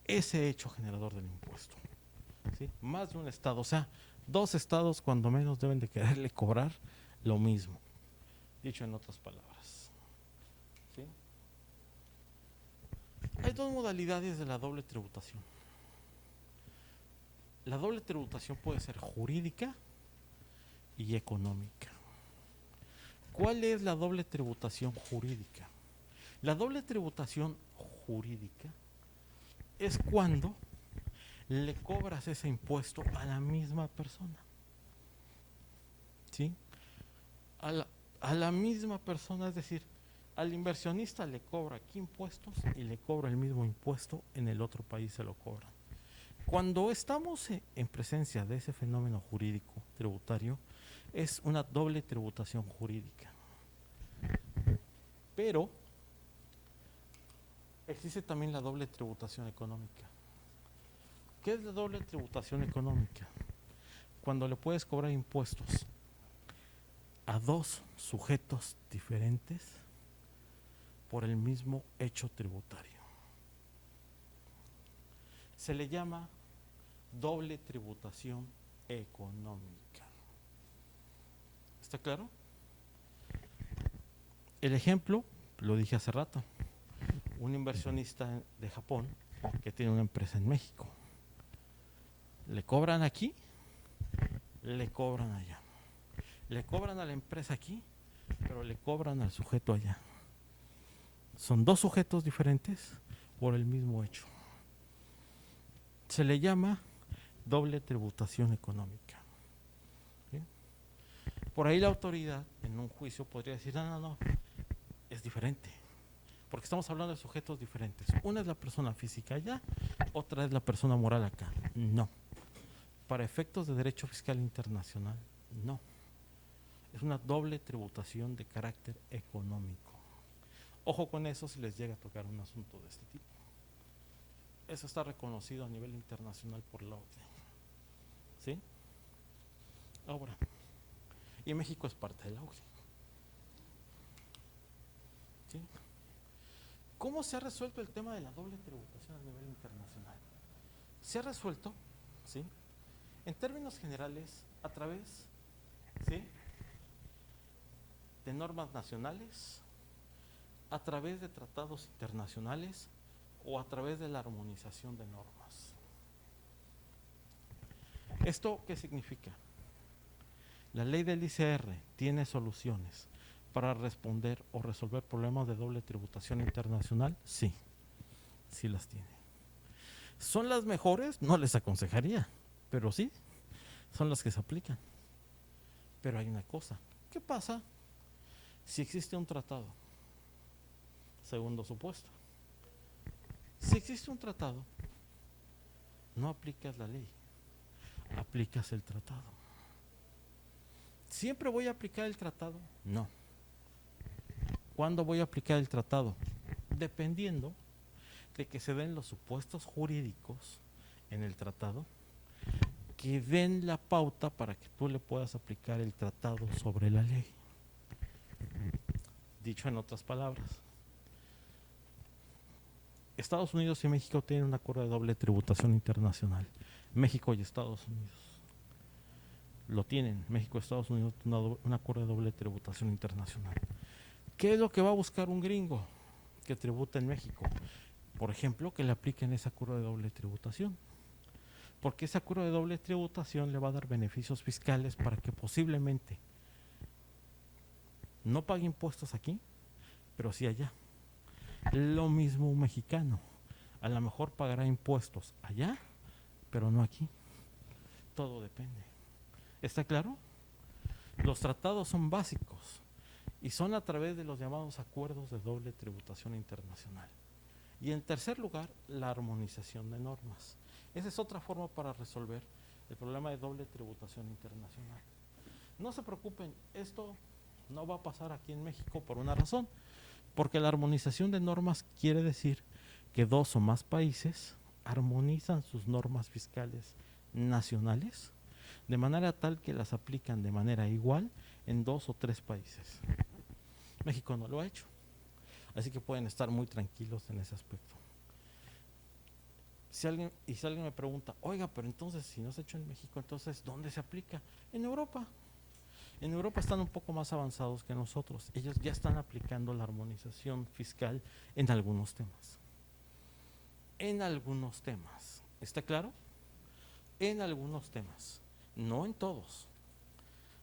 ese hecho generador del impuesto. ¿Sí? Más de un Estado, o sea, dos estados cuando menos deben de quererle cobrar lo mismo, dicho en otras palabras. ¿Sí? Hay dos modalidades de la doble tributación. La doble tributación puede ser jurídica y económica. ¿Cuál es la doble tributación jurídica? La doble tributación jurídica es cuando le cobras ese impuesto a la misma persona. ¿Sí? A la misma persona, es decir, al inversionista le cobra aquí impuestos y le cobra el mismo impuesto en el otro país se lo cobran. Cuando estamos en presencia de ese fenómeno jurídico tributario, es una doble tributación jurídica. Pero existe también la doble tributación económica, ¿Qué es la doble tributación económica? Cuando le puedes cobrar impuestos a dos sujetos diferentes por el mismo hecho tributario. Se le llama doble tributación económica. ¿Está claro? El ejemplo, lo dije hace rato, un inversionista de Japón que tiene una empresa en México. Le cobran aquí, le cobran allá. Le cobran a la empresa aquí, pero le cobran al sujeto allá. Son dos sujetos diferentes por el mismo hecho. Se le llama doble tributación económica. ¿Sí? Por ahí la autoridad en un juicio podría decir, no, es diferente, porque estamos hablando de sujetos diferentes. Una es la persona física allá, otra es la persona moral acá. No. Para efectos de derecho fiscal internacional, no. Es una doble tributación de carácter económico. Ojo con eso si les llega a tocar un asunto de este tipo. Eso está reconocido a nivel internacional por la OCDE. ¿Sí? Ahora, y México es parte de la OCDE. ¿Sí? ¿Cómo se ha resuelto el tema de la doble tributación a nivel internacional? Se ha resuelto, ¿sí?, en términos generales, a través, ¿sí?, de normas nacionales, a través de tratados internacionales o a través de la armonización de normas. ¿Esto qué significa? La ley del ICR tiene soluciones para responder o resolver problemas de doble tributación internacional. Sí, sí las tiene. ¿Son las mejores? No les aconsejaría, pero sí, son las que se aplican. Pero hay una cosa, ¿qué pasa si existe un tratado? Segundo supuesto. Si existe un tratado, no aplicas la ley, aplicas el tratado. ¿Siempre voy a aplicar el tratado? No. ¿Cuándo voy a aplicar el tratado? Dependiendo de que se den los supuestos jurídicos en el tratado que den la pauta para que tú le puedas aplicar el tratado sobre la ley. Dicho en otras palabras, Estados Unidos y México tienen un acuerdo de doble tributación internacional. México y Estados Unidos lo tienen. México y Estados Unidos tienen un acuerdo de doble tributación internacional. ¿Qué es lo que va a buscar un gringo que tributa en México? Por ejemplo, que le apliquen ese acuerdo de doble tributación. Porque ese acuerdo de doble tributación le va a dar beneficios fiscales para que posiblemente no pague impuestos aquí, pero sí allá. Lo mismo un mexicano. A lo mejor pagará impuestos allá, pero no aquí. Todo depende. ¿Está claro? Los tratados son básicos y son a través de los llamados acuerdos de doble tributación internacional. Y en tercer lugar, la armonización de normas. Esa es otra forma para resolver el problema de doble tributación internacional. No se preocupen, esto no va a pasar aquí en México por una razón, porque la armonización de normas quiere decir que dos o más países armonizan sus normas fiscales nacionales de manera tal que las aplican de manera igual en 2 o 3 países. México no lo ha hecho, así que pueden estar muy tranquilos en ese aspecto. Si alguien me pregunta, oiga, pero entonces si no se ha hecho en México, entonces ¿dónde se aplica? En Europa. En Europa están un poco más avanzados que nosotros. Ellos ya están aplicando la armonización fiscal en algunos temas. En algunos temas. ¿Está claro? En algunos temas. No en todos.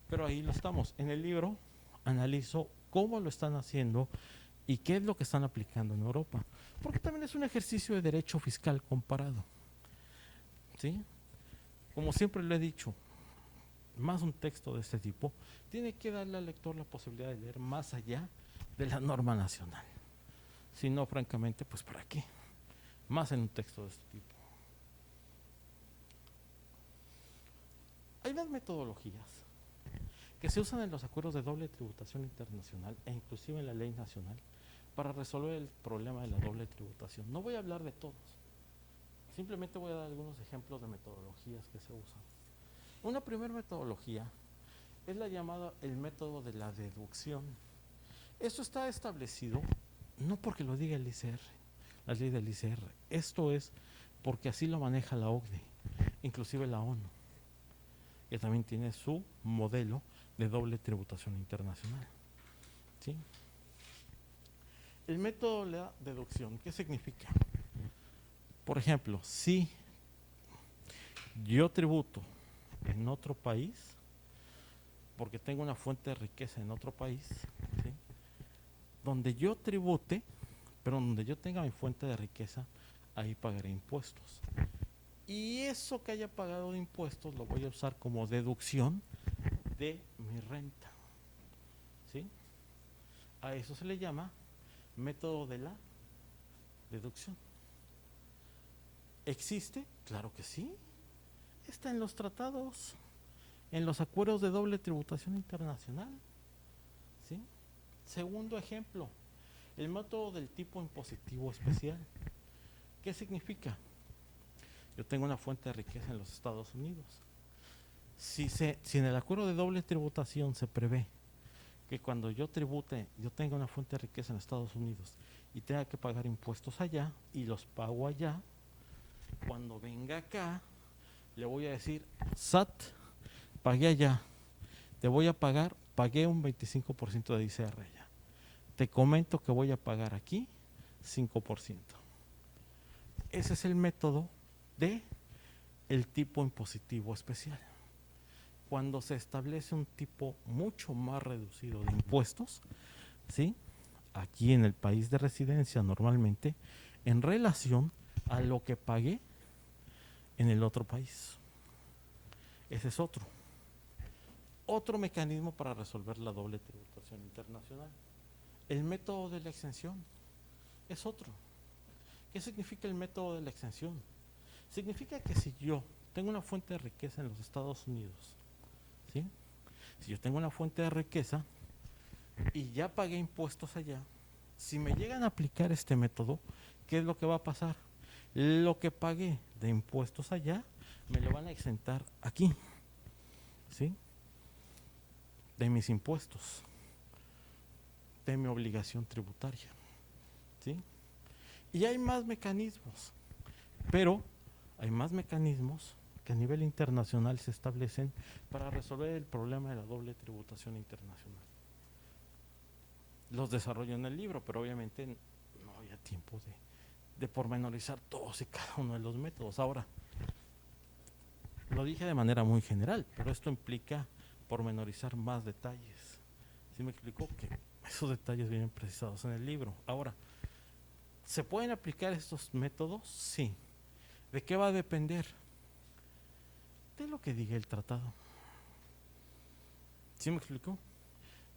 Pero ahí lo estamos. En el libro analizo cómo lo están haciendo y qué es lo que están aplicando en Europa. Porque también es un ejercicio de derecho fiscal comparado. ¿Sí? Como siempre lo he dicho, más un texto de este tipo tiene que darle al lector la posibilidad de leer más allá de la norma nacional. Si no, francamente, pues ¿para qué? Más en un texto de este tipo. Hay más metodologías que se usan en los acuerdos de doble tributación internacional e inclusive en la ley nacional para resolver el problema de la doble tributación. No voy a hablar de todos, Simplemente voy a dar algunos ejemplos de metodologías que se usan. Una primera metodología es la llamada el método de la deducción. Esto está establecido no porque lo diga el ICR, la ley del ICR. Esto es porque así lo maneja la OCDE, inclusive la ONU, que también tiene su modelo de doble tributación internacional. ¿Sí? El método de la deducción, ¿qué significa? Por ejemplo, si yo tributo en otro país, porque tengo una fuente de riqueza en otro país, ¿sí? Donde yo tribute, pero donde yo tenga mi fuente de riqueza, ahí pagaré impuestos. Y eso que haya pagado de impuestos lo voy a usar como deducción de mi renta. ¿Sí? A eso se le llama método de la deducción. ¿Existe? Claro que sí. Está en los tratados, en los acuerdos de doble tributación internacional. ¿Sí? Segundo ejemplo, el método del tipo impositivo especial. ¿Qué significa? Yo tengo una fuente de riqueza en los Estados Unidos. Si en el acuerdo de doble tributación se prevé que cuando yo tribute, yo tenga una fuente de riqueza en Estados Unidos y tenga que pagar impuestos allá y los pago allá, cuando venga acá, le voy a decir, SAT, pagué allá, te voy a pagar, pagué un 25% de ICR allá. Te comento que voy a pagar aquí 5%. Ese es el método de el tipo impositivo especial. Cuando se establece un tipo mucho más reducido de impuestos, ¿sí? Aquí en el país de residencia normalmente, en relación a lo que pagué en el otro país. Ese es otro. Otro mecanismo para resolver la doble tributación internacional. El método de la exención es otro. ¿Qué significa el método de la exención? Significa que si yo tengo una fuente de riqueza en los Estados Unidos, ¿sí? Si yo tengo una fuente de riqueza y ya pagué impuestos allá, si me llegan a aplicar este método, ¿qué es lo que va a pasar? Lo que pagué de impuestos allá, me lo van a exentar aquí, ¿sí? De mis impuestos, de mi obligación tributaria, ¿sí? Y hay más mecanismos, pero hay más mecanismos que a nivel internacional se establecen para resolver el problema de la doble tributación internacional. Los desarrollo en el libro, pero obviamente no había tiempo de pormenorizar todos y cada uno de los métodos. Ahora, lo dije de manera muy general, pero esto implica pormenorizar más detalles. ¿Sí me explicó? Que esos detalles vienen precisados en el libro. Ahora, ¿se pueden aplicar estos métodos? Sí. ¿De qué va a depender? De lo que diga el tratado. ¿Sí me explicó?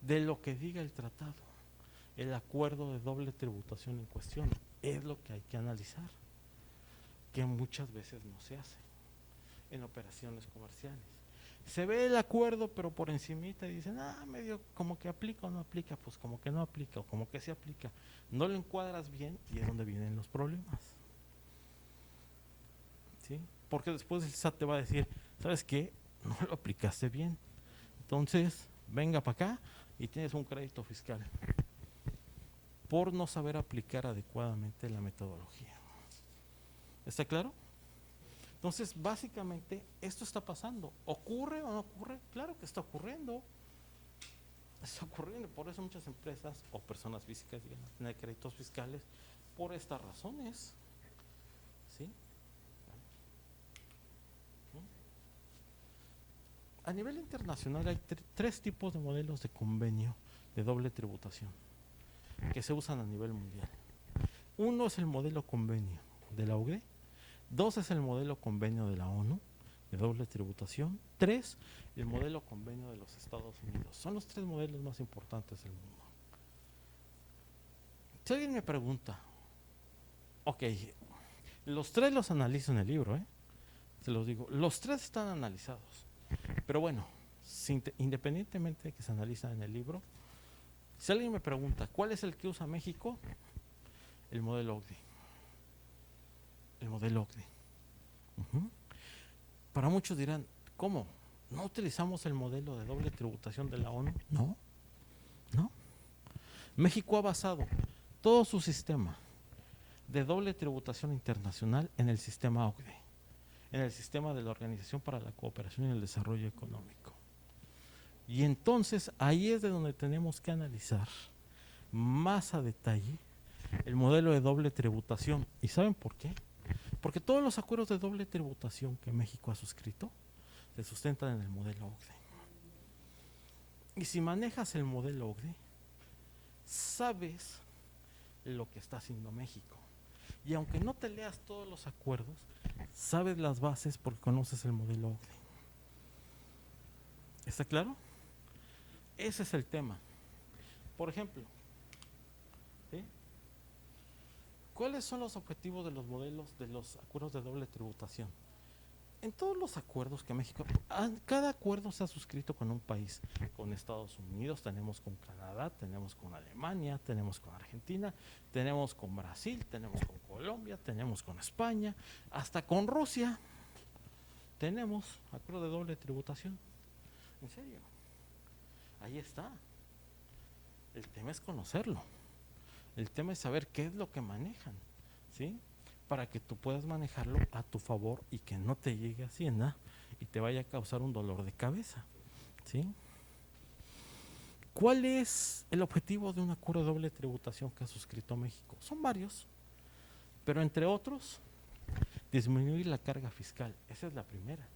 De lo que diga el tratado. El acuerdo de doble tributación en cuestión es lo que hay que analizar, que muchas veces no se hace en operaciones comerciales. Se ve el acuerdo, pero por encimita y dicen, medio como que aplica o no aplica, pues como que no aplica o como que sí aplica. No lo encuadras bien y es donde vienen los problemas. ¿Sí? Porque después el SAT te va a decir, ¿sabes qué? No lo aplicaste bien. Entonces, venga para acá y tienes un crédito fiscal por no saber aplicar adecuadamente la metodología. ¿Está claro? Entonces, básicamente, esto está pasando. ¿Ocurre o no ocurre? Claro que está ocurriendo. Está ocurriendo. Por eso muchas empresas o personas físicas llegan a tener créditos fiscales por estas razones. ¿Sí? A nivel internacional hay tres tipos de modelos de convenio de doble tributación que se usan a nivel mundial. Uno es el modelo convenio de la OCDE, 2 es el modelo convenio de la ONU de doble tributación, 3 el modelo convenio de los Estados Unidos. Son los 3 modelos más importantes del mundo. Si alguien me pregunta, ok, los 3 los analizo en el libro, se los digo, los 3 están analizados, pero bueno, independientemente de que se analiza en el libro, si alguien me pregunta, ¿cuál es el que usa México? El modelo OCDE. El modelo OCDE. Ujú. Para muchos dirán, ¿cómo? ¿No utilizamos el modelo de doble tributación de la ONU? No, no. México ha basado todo su sistema de doble tributación internacional en el sistema OCDE, en el sistema de la Organización para la Cooperación y el Desarrollo Económico. Y entonces ahí es de donde tenemos que analizar más a detalle el modelo de doble tributación. ¿Y saben por qué? Porque todos los acuerdos de doble tributación que México ha suscrito se sustentan en el modelo OCDE. Y si manejas el modelo OCDE, sabes lo que está haciendo México. Y aunque no te leas todos los acuerdos, sabes las bases porque conoces el modelo OCDE. ¿Está claro? Ese es el tema. Por ejemplo, ¿sí? ¿Cuáles son los objetivos de los modelos de los acuerdos de doble tributación? En todos los acuerdos que México, cada acuerdo se ha suscrito con un país, con Estados Unidos, tenemos con Canadá, tenemos con Alemania, tenemos con Argentina, tenemos con Brasil, tenemos con Colombia, tenemos con España, hasta con Rusia tenemos acuerdo de doble tributación. En serio, ahí está. El tema es conocerlo, el tema es saber qué es lo que manejan, ¿sí? Para que tú puedas manejarlo a tu favor y que no te llegue a Hacienda y te vaya a causar un dolor de cabeza, ¿sí? ¿Cuál es el objetivo de un acuerdo de doble tributación que ha suscrito México? Son varios, pero entre otros, disminuir la carga fiscal. Esa es la primera.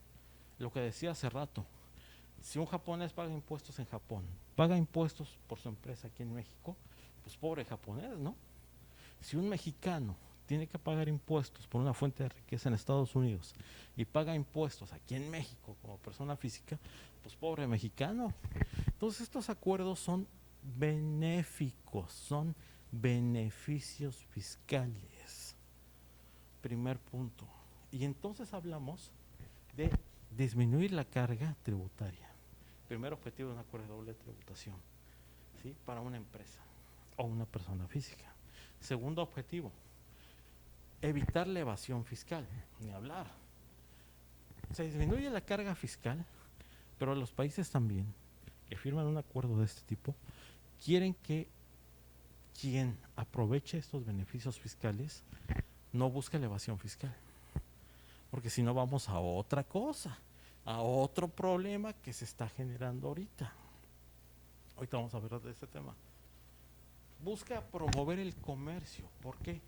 Lo que decía hace rato, si un japonés paga impuestos en Japón, paga impuestos por su empresa aquí en México, pues pobre japonés, ¿no? Si un mexicano tiene que pagar impuestos por una fuente de riqueza en Estados Unidos y paga impuestos aquí en México como persona física, pues pobre mexicano. Entonces estos acuerdos son benéficos, son beneficios fiscales. Primer punto. Y entonces hablamos de disminuir la carga tributaria. Primer objetivo de un acuerdo de doble tributación, ¿sí? Para una empresa o una persona física. Segundo objetivo, evitar la evasión fiscal, ni hablar. Se disminuye la carga fiscal, pero los países también que firman un acuerdo de este tipo quieren que quien aproveche estos beneficios fiscales no busque la evasión fiscal, porque si no vamos a otra cosa, a otro problema que se está generando ahorita. Ahorita vamos a ver de este tema. Busca promover el comercio. ¿Por qué?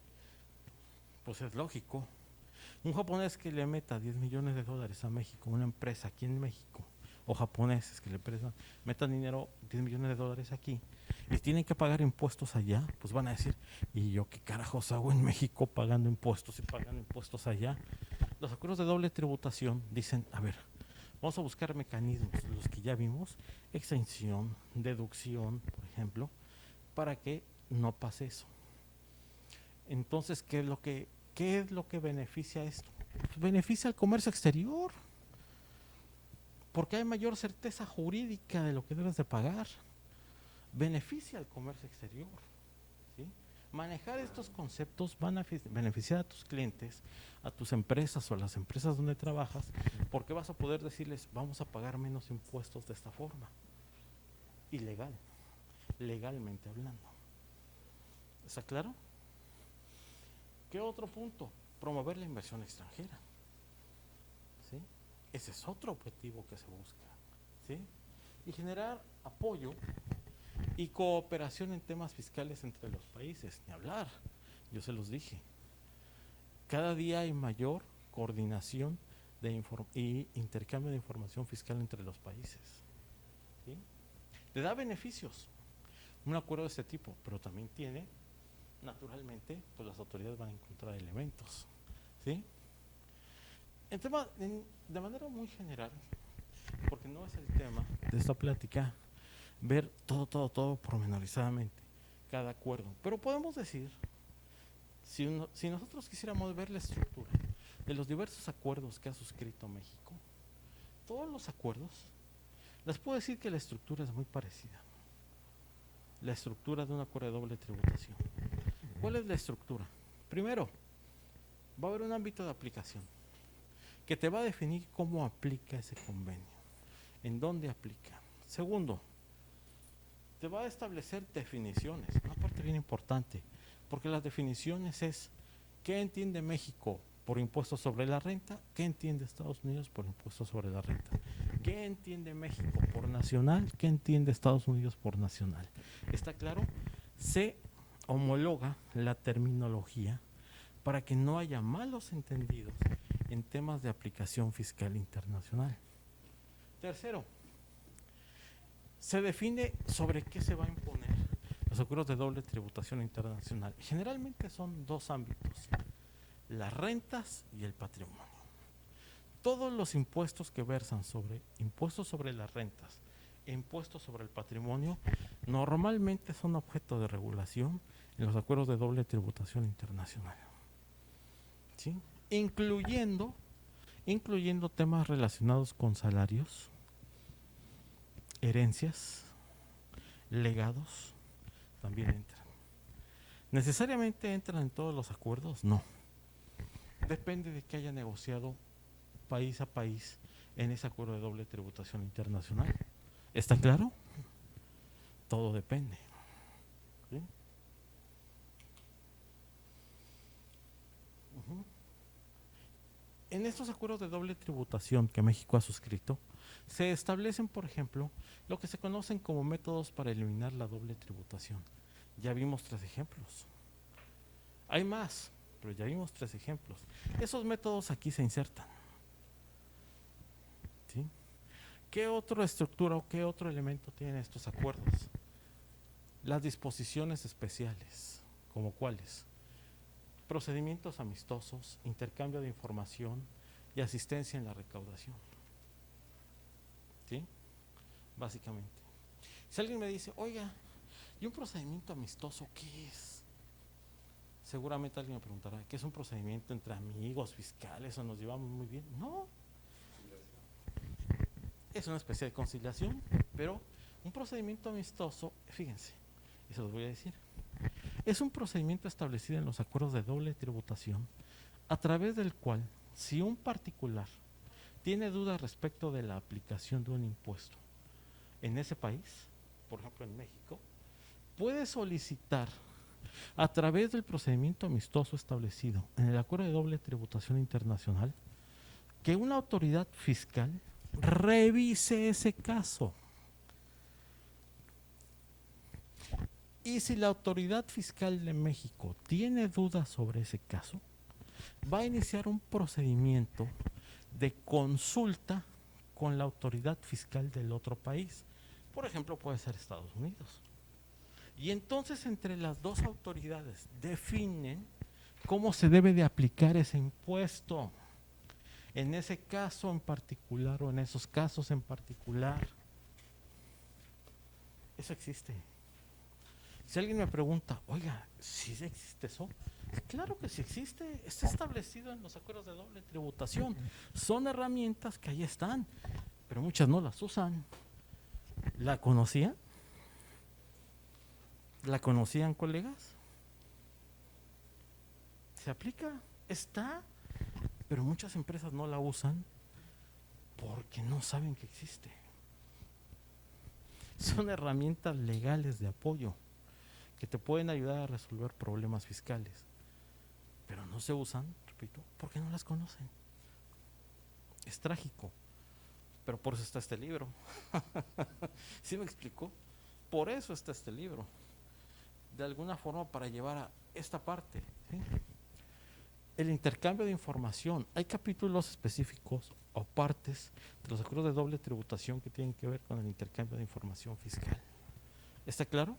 Pues es lógico. Un japonés que le meta 10 millones de dólares a México, una empresa aquí en México, o japoneses que le metan dinero, 10 millones de dólares aquí, y tienen que pagar impuestos allá, pues van a decir, ¿y yo qué carajos hago en México pagando impuestos y pagando impuestos allá? Los acuerdos de doble tributación dicen, a ver, vamos a buscar mecanismos, los que ya vimos, exención, deducción, por ejemplo, para que no pase eso. Entonces, ¿qué es lo que beneficia esto? Pues beneficia al comercio exterior, porque hay mayor certeza jurídica de lo que debes de pagar. Beneficia al comercio exterior, ¿sí? Manejar estos conceptos van a beneficiar a tus clientes, a tus empresas o a las empresas donde trabajas, porque vas a poder decirles, vamos a pagar menos impuestos de esta forma. Ilegal, legalmente hablando. ¿Está claro? ¿Qué otro punto? Promover la inversión extranjera, ¿sí? Ese es otro objetivo que se busca, ¿sí? Y generar apoyo y cooperación en temas fiscales entre los países, ni hablar, yo se los dije. Cada día hay mayor coordinación y intercambio de información fiscal entre los países, ¿sí? Le da beneficios un acuerdo de este tipo, pero también tiene, naturalmente, pues las autoridades van a encontrar elementos, ¿sí? De manera muy general, porque no es el tema de esta plática, ver todo pormenorizadamente, cada acuerdo. Pero podemos decir, si nosotros quisiéramos ver la estructura de los diversos acuerdos que ha suscrito México, todos los acuerdos, les puedo decir que la estructura es muy parecida. La estructura de un acuerdo de doble tributación. ¿Cuál es la estructura? Primero, va a haber un ámbito de aplicación. que te va a definir cómo aplica ese convenio, en dónde aplica. Segundo, te va a establecer definiciones, una parte bien importante, porque las definiciones es qué entiende México por impuestos sobre la renta, qué entiende Estados Unidos por impuestos sobre la renta, qué entiende México por nacional, qué entiende Estados Unidos por nacional. ¿Está claro? Se homologa la terminología para que no haya malos entendidos en temas de aplicación fiscal internacional. Tercero, se define sobre qué se va a imponer los acuerdos de doble tributación internacional. Generalmente son dos ámbitos: las rentas y el patrimonio. Todos los impuestos que versan sobre impuestos sobre las rentas e impuestos sobre el patrimonio normalmente son objeto de regulación en los acuerdos de doble tributación internacional, ¿sí? Incluyendo temas relacionados con salarios, herencias, legados, también entran. ¿Necesariamente entran en todos los acuerdos? No. Depende de que haya negociado país a país en ese acuerdo de doble tributación internacional. ¿Está claro? Todo depende. ¿Sí? En estos acuerdos de doble tributación que México ha suscrito, se establecen, por ejemplo, lo que se conocen como métodos para eliminar la doble tributación. Ya vimos 3 ejemplos. Hay más, pero ya vimos 3 ejemplos. Esos métodos aquí se insertan. ¿Sí? ¿Qué otra estructura o qué otro elemento tienen estos acuerdos? Las disposiciones especiales, ¿como cuáles? Procedimientos amistosos, intercambio de información y asistencia en la recaudación. ¿Sí? Básicamente. Si alguien me dice, oiga, ¿y un procedimiento amistoso qué es? Seguramente alguien me preguntará, ¿qué es un procedimiento entre amigos fiscales o nos llevamos muy bien? No. Es una especie de conciliación, pero un procedimiento amistoso, fíjense, y se los voy a decir, es un procedimiento establecido en los acuerdos de doble tributación, a través del cual, si un particular tiene dudas respecto de la aplicación de un impuesto en ese país, por ejemplo en México, puede solicitar a través del procedimiento amistoso establecido en el acuerdo de doble tributación internacional que una autoridad fiscal revise ese caso. Y si la autoridad fiscal de México tiene dudas sobre ese caso, va a iniciar un procedimiento de consulta con la autoridad fiscal del otro país. Por ejemplo, puede ser Estados Unidos. Y entonces entre las dos autoridades definen cómo se debe de aplicar ese impuesto en ese caso en particular o en esos casos en particular. Eso existe. Si alguien me pregunta, oiga, ¿sí existe eso? Claro que sí existe, está establecido en los acuerdos de doble tributación. Son herramientas que ahí están, pero muchas no las usan. ¿La conocían? ¿La conocían, colegas? ¿Se aplica? Está, pero muchas empresas no la usan porque no saben que existe. Son herramientas legales de apoyo que te pueden ayudar a resolver problemas fiscales, pero no se usan, repito, porque no las conocen. Es trágico, pero por eso está este libro. ¿Sí me explicó? Por eso está este libro. De alguna forma para llevar a esta parte, ¿sí? El intercambio de información. Hay capítulos específicos o partes de los acuerdos de doble tributación que tienen que ver con el intercambio de información fiscal. ¿Está claro?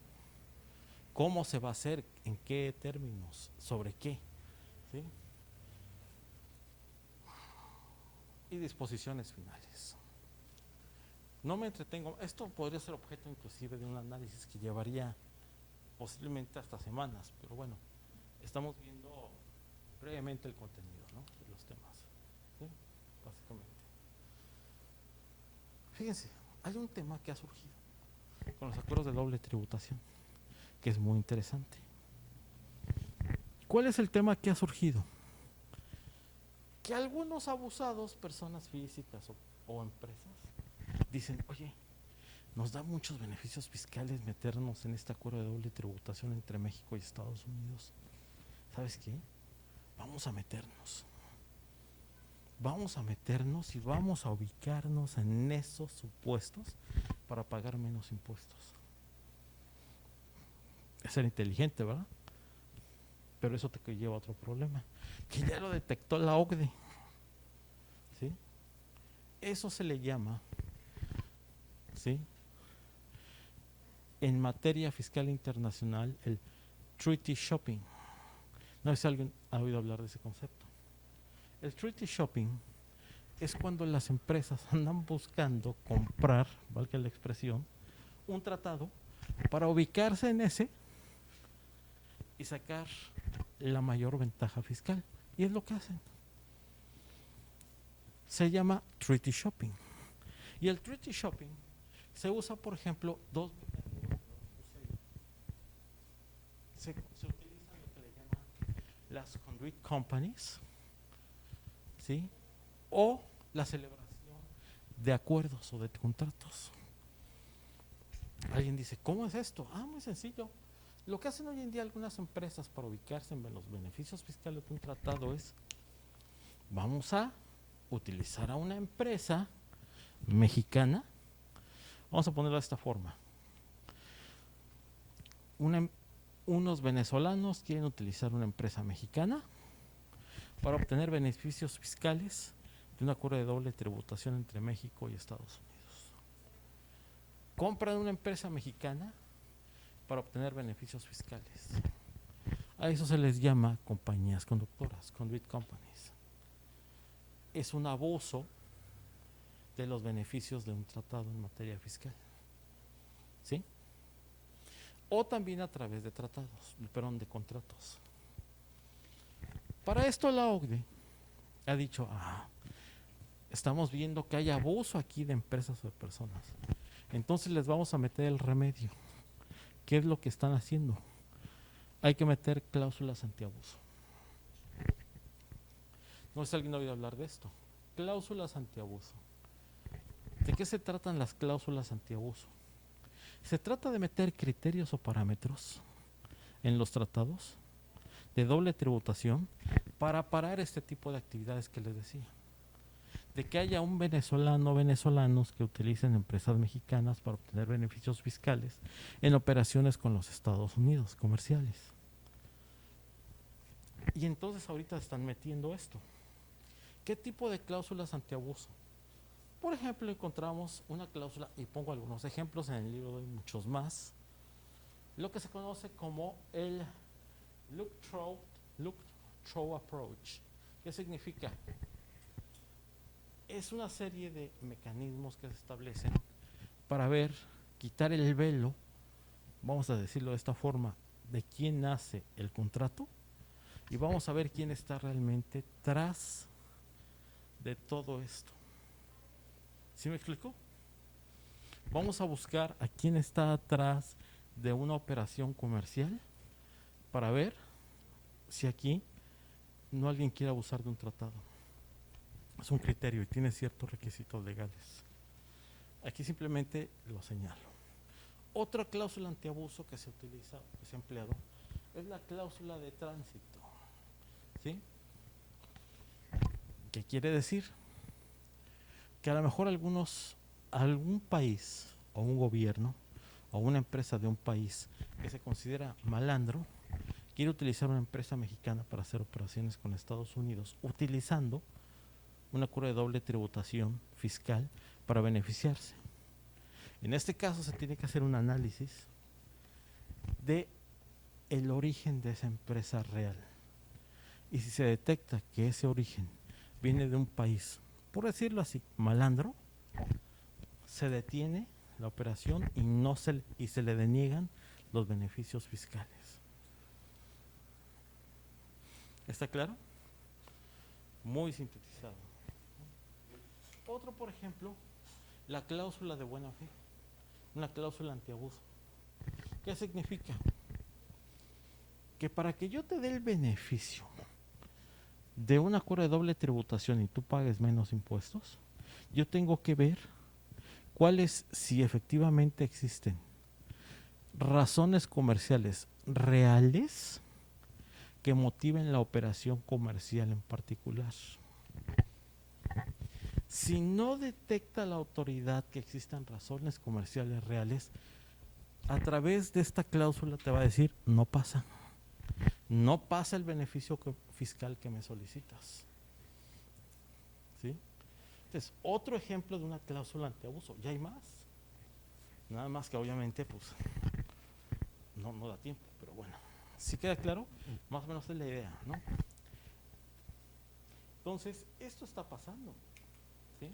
¿Cómo se va a hacer? ¿En qué términos? ¿Sobre qué? ¿Sí? Y disposiciones finales. No me entretengo. Esto podría ser objeto inclusive de un análisis que llevaría posiblemente hasta semanas, pero bueno, estamos viendo brevemente el contenido, ¿no?, de los temas, ¿sí? Básicamente. Fíjense, hay un tema que ha surgido con los acuerdos de doble tributación, que es muy interesante. ¿Cuál es el tema que ha surgido? que algunos abusados, personas físicas o empresas, dicen, oye, nos da muchos beneficios fiscales meternos en este acuerdo de doble tributación entre México y Estados Unidos. ¿Sabes qué? Vamos a meternos. Vamos a meternos y vamos a ubicarnos en esos supuestos para pagar menos impuestos. Es ser inteligente, ¿verdad? Pero eso te lleva a otro problema, que ya lo detectó la OCDE. ¿Sí? Eso se le llama, ¿sí?, en materia fiscal internacional, el treaty shopping. No sé si alguien ha oído hablar de ese concepto. El treaty shopping es cuando las empresas andan buscando comprar, valga la expresión, un tratado para ubicarse en ese y sacar la mayor ventaja fiscal. Y es lo que hacen. Se llama treaty shopping. Y el treaty shopping se usa, por ejemplo, dos mecanismos. Se utilizan lo que le llaman las conduit companies, ¿sí?, o la celebración de acuerdos o de contratos. Alguien dice, ¿cómo es esto? Muy sencillo. Lo que hacen hoy en día algunas empresas para ubicarse en los beneficios fiscales de un tratado es, vamos a utilizar a una empresa mexicana, vamos a ponerlo de esta forma. Unos venezolanos quieren utilizar una empresa mexicana para obtener beneficios fiscales de un acuerdo de doble tributación entre México y Estados Unidos. Compran una empresa mexicana para obtener beneficios fiscales. A eso se les llama compañías conductoras, conduit companies. Es un abuso de los beneficios de un tratado en materia fiscal. ¿Sí? O también a través de tratados, de contratos. Para esto la OCDE ha dicho, estamos viendo que hay abuso aquí de empresas o de personas. Entonces les vamos a meter el remedio. ¿Qué es lo que están haciendo? Hay que meter cláusulas antiabuso. No sé si alguien ha oído hablar de esto. Cláusulas antiabuso. ¿De qué se tratan las cláusulas antiabuso? Se trata de meter criterios o parámetros en los tratados de doble tributación para parar este tipo de actividades que les decía. De que haya un venezolano o venezolanos que utilicen empresas mexicanas para obtener beneficios fiscales en operaciones con los Estados Unidos, comerciales. Y entonces ahorita están metiendo esto. ¿Qué tipo de cláusulas antiabuso? Por ejemplo, encontramos una cláusula, y pongo algunos ejemplos, en el libro hay muchos más, lo que se conoce como el look-through approach. ¿Qué significa? Es una serie de mecanismos que se establecen para ver, quitar el velo, vamos a decirlo de esta forma, de quién hace el contrato, y vamos a ver quién está realmente tras de todo esto. ¿Sí me explico? Vamos a buscar a quién está atrás de una operación comercial para ver si aquí no alguien quiere abusar de un tratado. Es un criterio y tiene ciertos requisitos legales. Aquí simplemente lo señalo. Otra cláusula antiabuso que se utiliza, que se ha empleado, es la cláusula de tránsito. ¿Sí? ¿Qué quiere decir? Que a lo mejor algún país o un gobierno o una empresa de un país que se considera malandro quiere utilizar una empresa mexicana para hacer operaciones con Estados Unidos utilizando un acuerdo de doble tributación fiscal para beneficiarse. En este caso se tiene que hacer un análisis de el origen de esa empresa real. Y si se detecta que ese origen viene de un país, por decirlo así, malandro, se detiene la operación y se le deniegan los beneficios fiscales. ¿Está claro? Muy sintetizado. Otro, por ejemplo, la cláusula de buena fe, una cláusula antiabuso. ¿Qué significa? Que para que yo te dé el beneficio de un acuerdo de doble tributación y tú pagues menos impuestos, yo tengo que ver cuáles, si efectivamente existen razones comerciales reales que motiven la operación comercial en particular. Si no detecta la autoridad que existan razones comerciales reales, a través de esta cláusula te va a decir, no pasa. No pasa el beneficio fiscal que me solicitas. ¿Sí? Entonces, otro ejemplo de una cláusula antiabuso. Ya hay más. Nada más que obviamente, pues, no da tiempo, pero bueno. ¿Sí queda claro? Más o menos es la idea, ¿no? Entonces, esto está pasando. ¿Sí?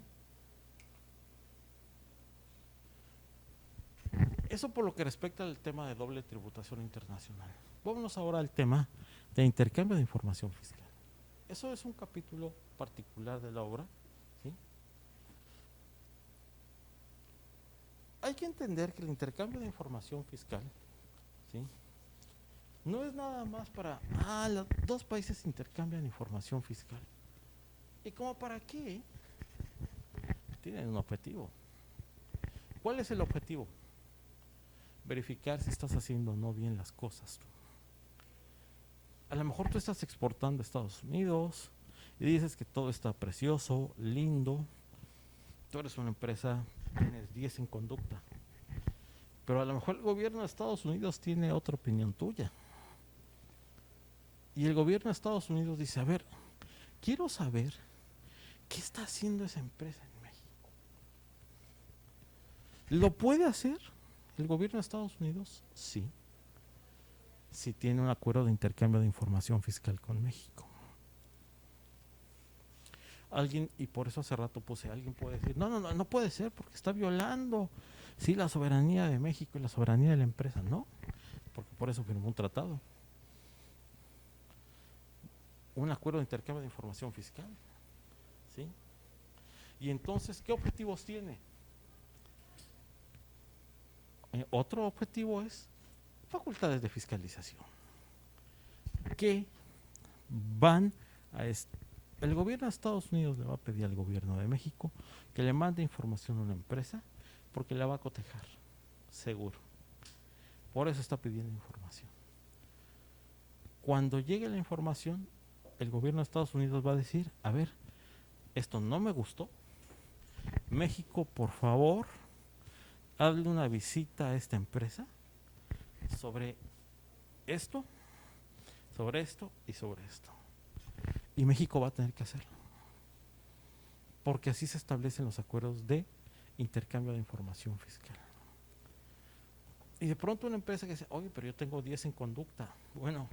Eso por lo que respecta al tema de doble tributación internacional. Vámonos ahora al tema de intercambio de información fiscal. Eso es un capítulo particular de la obra. ¿Sí? Hay que entender que el intercambio de información fiscal, ¿sí?, no es nada más para, los dos países intercambian información fiscal. ¿Y cómo para qué? Tienen un objetivo. ¿Cuál es el objetivo? Verificar si estás haciendo o no bien las cosas. A lo mejor tú estás exportando a Estados Unidos y dices que todo está precioso, lindo. Tú eres una empresa, tienes 10 en conducta. Pero a lo mejor el gobierno de Estados Unidos tiene otra opinión tuya. Y el gobierno de Estados Unidos dice, a ver, quiero saber qué está haciendo esa empresa en México. ¿Lo puede hacer el gobierno de Estados Unidos? Sí. Si tiene un acuerdo de intercambio de información fiscal con México. Alguien, y por eso hace rato puse, alguien puede decir, no puede ser porque está violando, sí, la soberanía de México y la soberanía de la empresa. No, porque por eso firmó un tratado. Un acuerdo de intercambio de información fiscal. ¿Sí? Y entonces, ¿qué objetivos tiene? Otro objetivo es facultades de fiscalización que van a el gobierno de Estados Unidos le va a pedir al gobierno de México que le mande información a una empresa porque la va a cotejar, seguro. Por eso está pidiendo información. Cuando llegue la información, el gobierno de Estados Unidos va a decir, a ver, esto no me gustó. México, por favor, hazle una visita a esta empresa sobre esto y sobre esto. Y México va a tener que hacerlo. Porque así se establecen los acuerdos de intercambio de información fiscal. Y de pronto una empresa que dice, oye, pero yo tengo 10 en conducta. Bueno,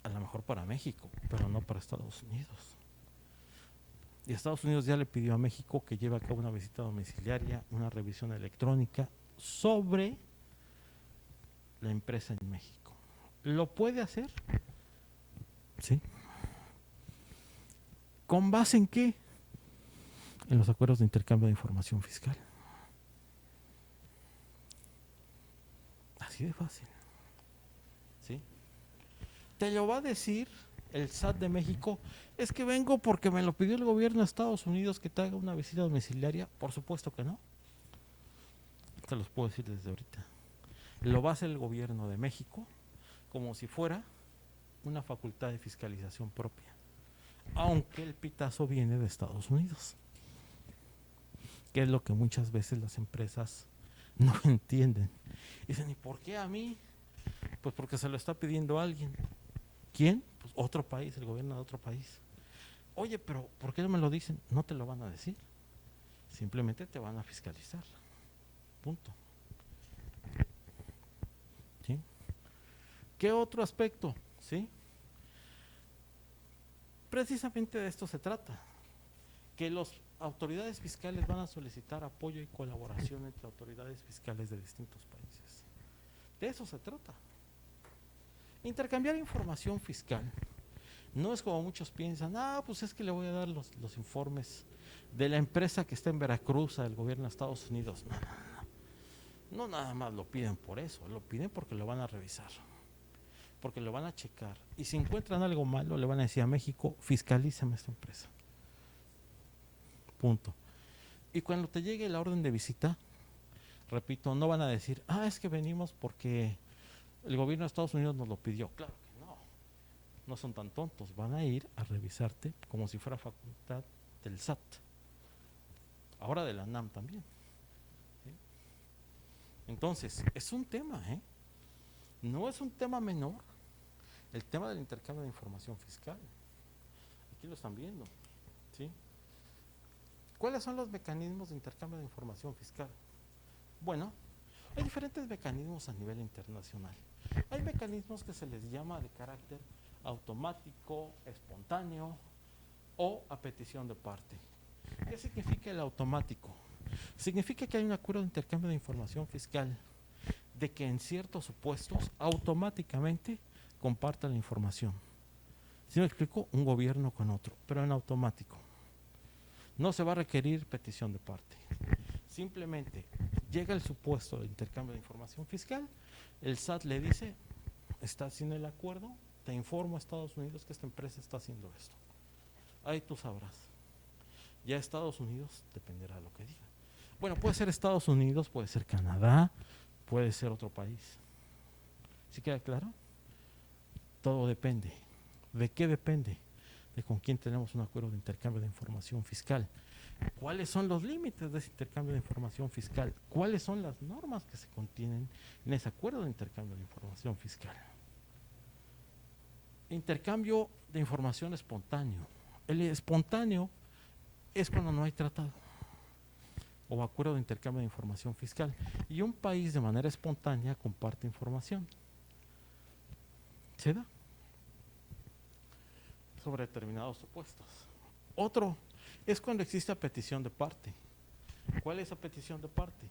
a lo mejor para México, pero no para Estados Unidos. Y Estados Unidos ya le pidió a México que lleve a cabo una visita domiciliaria, una revisión electrónica sobre la empresa en México. ¿Lo puede hacer? Sí. ¿Con base en qué? En los acuerdos de intercambio de información fiscal. Así de fácil. ¿Sí? Te lo va a decir el SAT de México, es que vengo porque me lo pidió el gobierno de Estados Unidos que te haga una visita domiciliaria. Por supuesto que no. Te los puedo decir desde ahorita. Lo va a hacer el gobierno de México como si fuera una facultad de fiscalización propia, aunque el pitazo viene de Estados Unidos, que es lo que muchas veces las empresas no entienden. Dicen, ¿y por qué a mí? Pues porque se lo está pidiendo alguien. ¿Quién? Pues otro país, el gobierno de otro país. Oye, pero ¿por qué no me lo dicen? No te lo van a decir. Simplemente te van a fiscalizar. Punto. ¿Sí? ¿Qué otro aspecto? ¿Sí? Precisamente de esto se trata. Que las autoridades fiscales van a solicitar apoyo y colaboración entre autoridades fiscales de distintos países. De eso se trata. Intercambiar información fiscal no es como muchos piensan, pues es que le voy a dar los informes de la empresa que está en Veracruz al gobierno de Estados Unidos. No nada más lo piden por eso, lo piden porque lo van a revisar. porque lo van a checar. Y si encuentran algo malo, le van a decir a México, fiscalízame esta empresa. Punto. Y cuando te llegue la orden de visita, repito, no van a decir, es que venimos porque el gobierno de Estados Unidos nos lo pidió. Claro que no. No son tan tontos. Van a ir a revisarte como si fuera facultad del SAT. Ahora de la NAM también. ¿Sí? Entonces, es un tema, no es un tema menor, el tema del intercambio de información fiscal. Aquí lo están viendo. ¿Sí? ¿Cuáles son los mecanismos de intercambio de información fiscal? Bueno, hay diferentes mecanismos a nivel internacional. Hay mecanismos que se les llama de carácter automático, espontáneo o a petición de parte. ¿Qué significa el automático? Significa que hay un acuerdo de intercambio de información fiscal de que en ciertos supuestos automáticamente comparta la información. ¿Sí me explico? Un gobierno con otro, pero en automático. No se va a requerir petición de parte. Simplemente llega el supuesto de intercambio de información fiscal, el SAT le dice, está haciendo el acuerdo, te informo a Estados Unidos que esta empresa está haciendo esto. Ahí tú sabrás. Ya Estados Unidos dependerá de lo que diga. Bueno, puede ser Estados Unidos, puede ser Canadá, puede ser otro país. ¿Sí queda claro? Todo depende. ¿De qué depende? De con quién tenemos un acuerdo de intercambio de información fiscal. ¿Cuáles son los límites de ese intercambio de información fiscal? ¿Cuáles son las normas que se contienen en ese acuerdo de intercambio de información fiscal? Intercambio de información espontáneo. El espontáneo es cuando no hay tratado o acuerdo de intercambio de información fiscal y un país de manera espontánea comparte información. ¿Se da? Sobre determinados supuestos. Otro es cuando existe petición de parte. ¿Cuál es la petición de parte?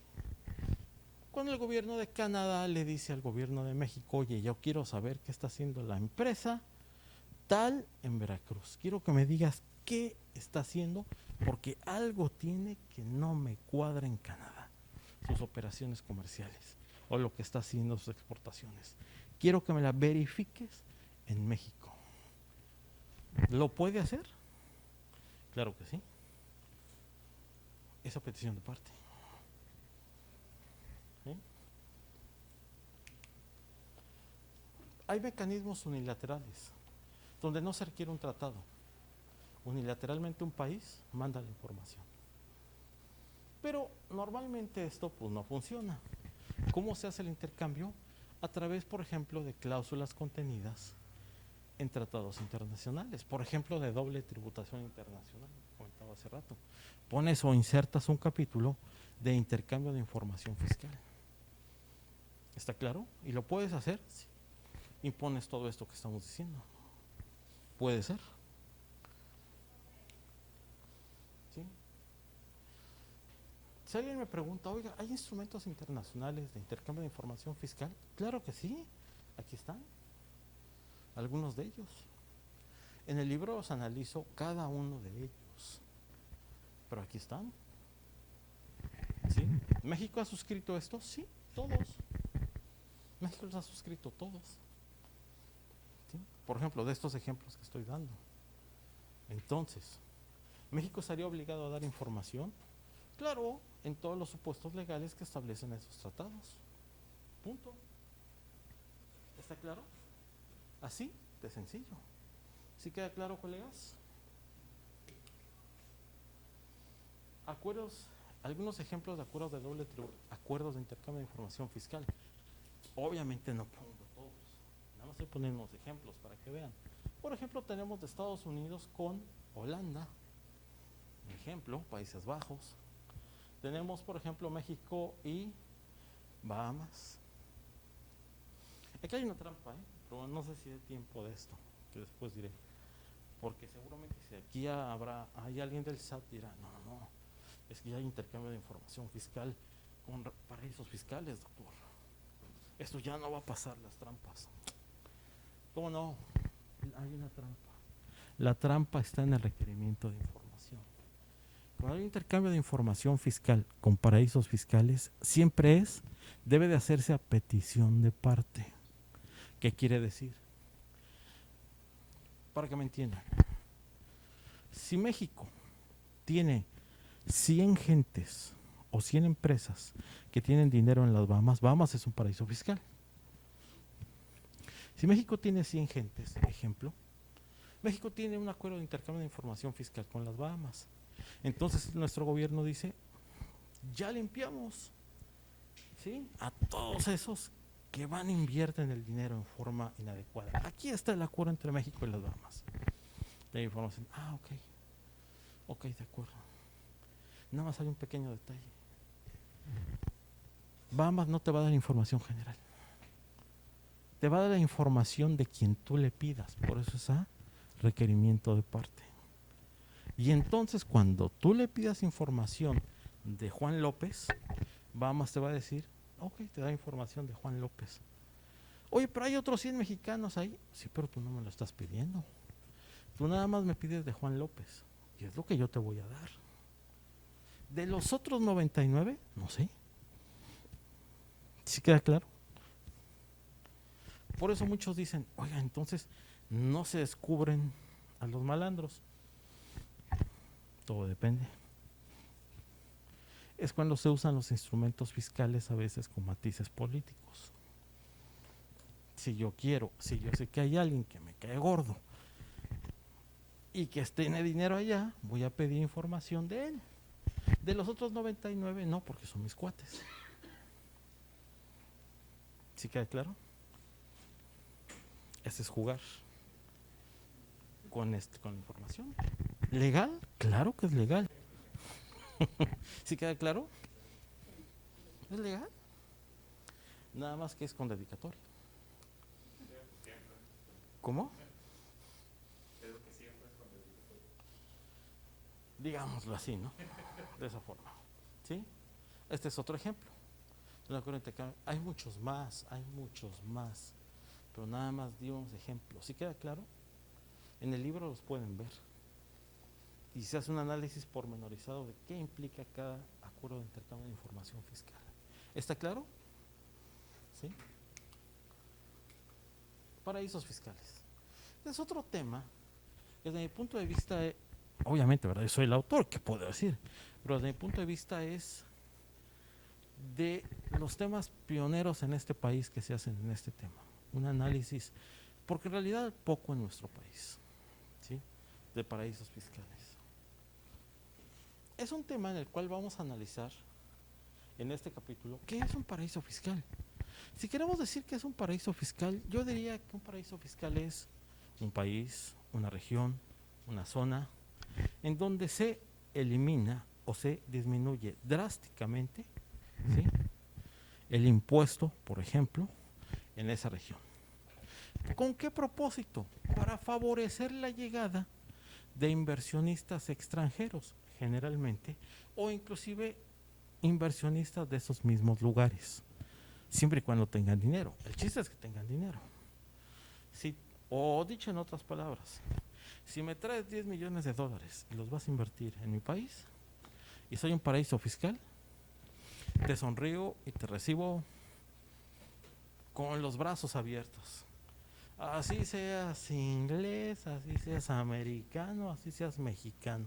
Cuando el gobierno de Canadá le dice al gobierno de México, oye, yo quiero saber qué está haciendo la empresa tal en Veracruz. Quiero que me digas qué está haciendo porque algo tiene que no me cuadra en Canadá. Sus operaciones comerciales o lo que está haciendo sus exportaciones. Quiero que me la verifiques en México. ¿Lo puede hacer? Claro que sí. Esa petición de parte. ¿Sí? Hay mecanismos unilaterales donde no se requiere un tratado. Unilateralmente un país manda la información. Pero normalmente esto pues no funciona. ¿Cómo se hace el intercambio? A través, por ejemplo, de cláusulas contenidas en tratados internacionales, por ejemplo, de doble tributación internacional, comentaba hace rato. Pones o insertas un capítulo de intercambio de información fiscal. ¿Está claro? ¿Y lo puedes hacer? Sí. Impones todo esto que estamos diciendo. Puede ser. ¿Sí? Si alguien me pregunta, oiga, ¿hay instrumentos internacionales de intercambio de información fiscal? Claro que sí, aquí están. Algunos de ellos. En el libro os analizo cada uno de ellos. Pero aquí están. ¿Sí? ¿México ha suscrito esto? Sí, todos. México los ha suscrito todos. ¿Sí? Por ejemplo, de estos ejemplos que estoy dando. Entonces, ¿México estaría obligado a dar información? Claro, en todos los supuestos legales que establecen esos tratados. Punto. ¿Está claro? Así de sencillo. ¿Sí queda claro, colegas? Acuerdos, algunos ejemplos de acuerdos de doble acuerdos de intercambio de información fiscal. Obviamente no pongo todos, nada más estoy poniendo unos ejemplos para que vean. Por ejemplo, tenemos de Estados Unidos con Holanda, ejemplo, Países Bajos. Tenemos, por ejemplo, México y Bahamas. Aquí hay una trampa, pero no sé si hay tiempo de esto, que después diré. Porque seguramente si aquí hay alguien del SAT dirá, no, es que ya hay intercambio de información fiscal con paraísos fiscales, doctor. Esto ya no va a pasar las trampas. ¿Cómo no? Hay una trampa. La trampa está en el requerimiento de información. Cuando hay intercambio de información fiscal con paraísos fiscales, siempre debe de hacerse a petición de parte. ¿Qué quiere decir? Para que me entiendan. Si México tiene 100 gentes o 100 empresas que tienen dinero en las Bahamas, Bahamas es un paraíso fiscal. Si México tiene 100 gentes, ejemplo, México tiene un acuerdo de intercambio de información fiscal con las Bahamas. Entonces nuestro gobierno dice, ya limpiamos, ¿sí?, a todos esos que van a invierten el dinero en forma inadecuada. Aquí está el acuerdo entre México y las Bahamas. La información, ok, de acuerdo. Nada más hay un pequeño detalle. Bahamas no te va a dar información general. Te va a dar la información de quien tú le pidas. Por eso es a requerimiento de parte. Y entonces cuando tú le pidas información de Juan López, Bahamas te va a decir, ok, te da información de Juan López. Oye, pero hay otros 100 mexicanos ahí. Sí, pero tú no me lo estás pidiendo. Tú nada más me pides de Juan López. Y es lo que yo te voy a dar. De los otros 99, no sé. ¿Sí queda claro? Por eso muchos dicen, oiga, entonces no se descubren a los malandros. Todo depende. Es cuando se usan los instrumentos fiscales a veces con matices políticos. Si yo sé que hay alguien que me cae gordo y que tiene dinero allá, voy a pedir información de él. De los otros 99, no, porque son mis cuates. ¿Sí queda claro? Ese es jugar con información. ¿Legal? Claro que es legal. ¿Sí queda claro? ¿Es legal? Nada más que es con dedicatoria. ¿Cómo? Digámoslo así, ¿no? De esa forma. ¿Sí? Este es otro ejemplo. Hay muchos más, pero nada más di unos ejemplos. ¿Sí queda claro? En el libro los pueden ver. Y se hace un análisis pormenorizado de qué implica cada acuerdo de intercambio de información fiscal. ¿Está claro? ¿Sí? Paraísos fiscales. Es otro tema que desde mi punto de vista, obviamente, ¿verdad? Yo soy el autor, ¿qué puedo decir? Pero desde mi punto de vista es de los temas pioneros en este país que se hacen en este tema. Un análisis, porque en realidad poco en nuestro país, ¿sí?, de paraísos fiscales. Es un tema en el cual vamos a analizar en este capítulo qué es un paraíso fiscal. Si queremos decir que es un paraíso fiscal, yo diría que un paraíso fiscal es un país, una región, una zona, en donde se elimina o se disminuye drásticamente, ¿sí?, el impuesto, por ejemplo, en esa región. ¿Con qué propósito? Para favorecer la llegada de inversionistas extranjeros, generalmente, o inclusive inversionistas de esos mismos lugares, siempre y cuando tengan dinero. El chiste es que tengan dinero. O dicho en otras palabras, si me traes 10 millones de dólares y los vas a invertir en mi país y soy un paraíso fiscal, te sonrío y te recibo con los brazos abiertos. Así seas inglés, así seas americano, así seas mexicano.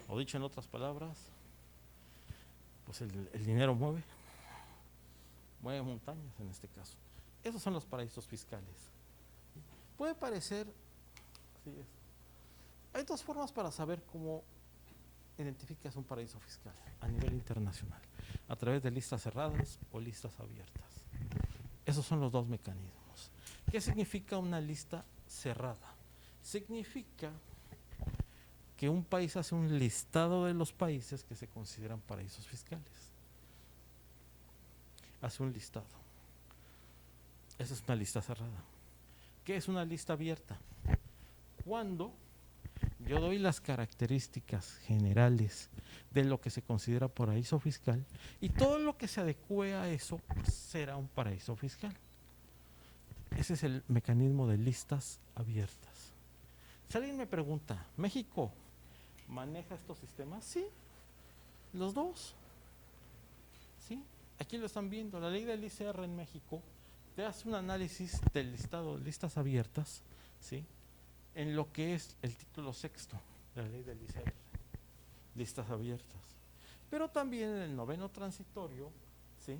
O dicho en otras palabras, pues el dinero mueve montañas en este caso. Esos son los paraísos fiscales. Puede parecer, así es. Hay dos formas para saber cómo identificas un paraíso fiscal a nivel internacional: a través de listas cerradas o listas abiertas. Esos son los dos mecanismos. ¿Qué significa una lista cerrada? Significa que un país hace un listado de los países que se consideran paraísos fiscales. Hace un listado. Esa es una lista cerrada. ¿Qué es una lista abierta? Cuando yo doy las características generales de lo que se considera paraíso fiscal y todo lo que se adecue a eso será un paraíso fiscal. Ese es el mecanismo de listas abiertas. Si alguien me pregunta, ¿México maneja estos sistemas? Sí, los dos. Sí, aquí lo están viendo. La ley del ICR en México te hace un análisis del listado de listas abiertas, ¿sí? En lo que es el título sexto de la ley del ICR, listas abiertas. Pero también en el noveno transitorio, ¿sí?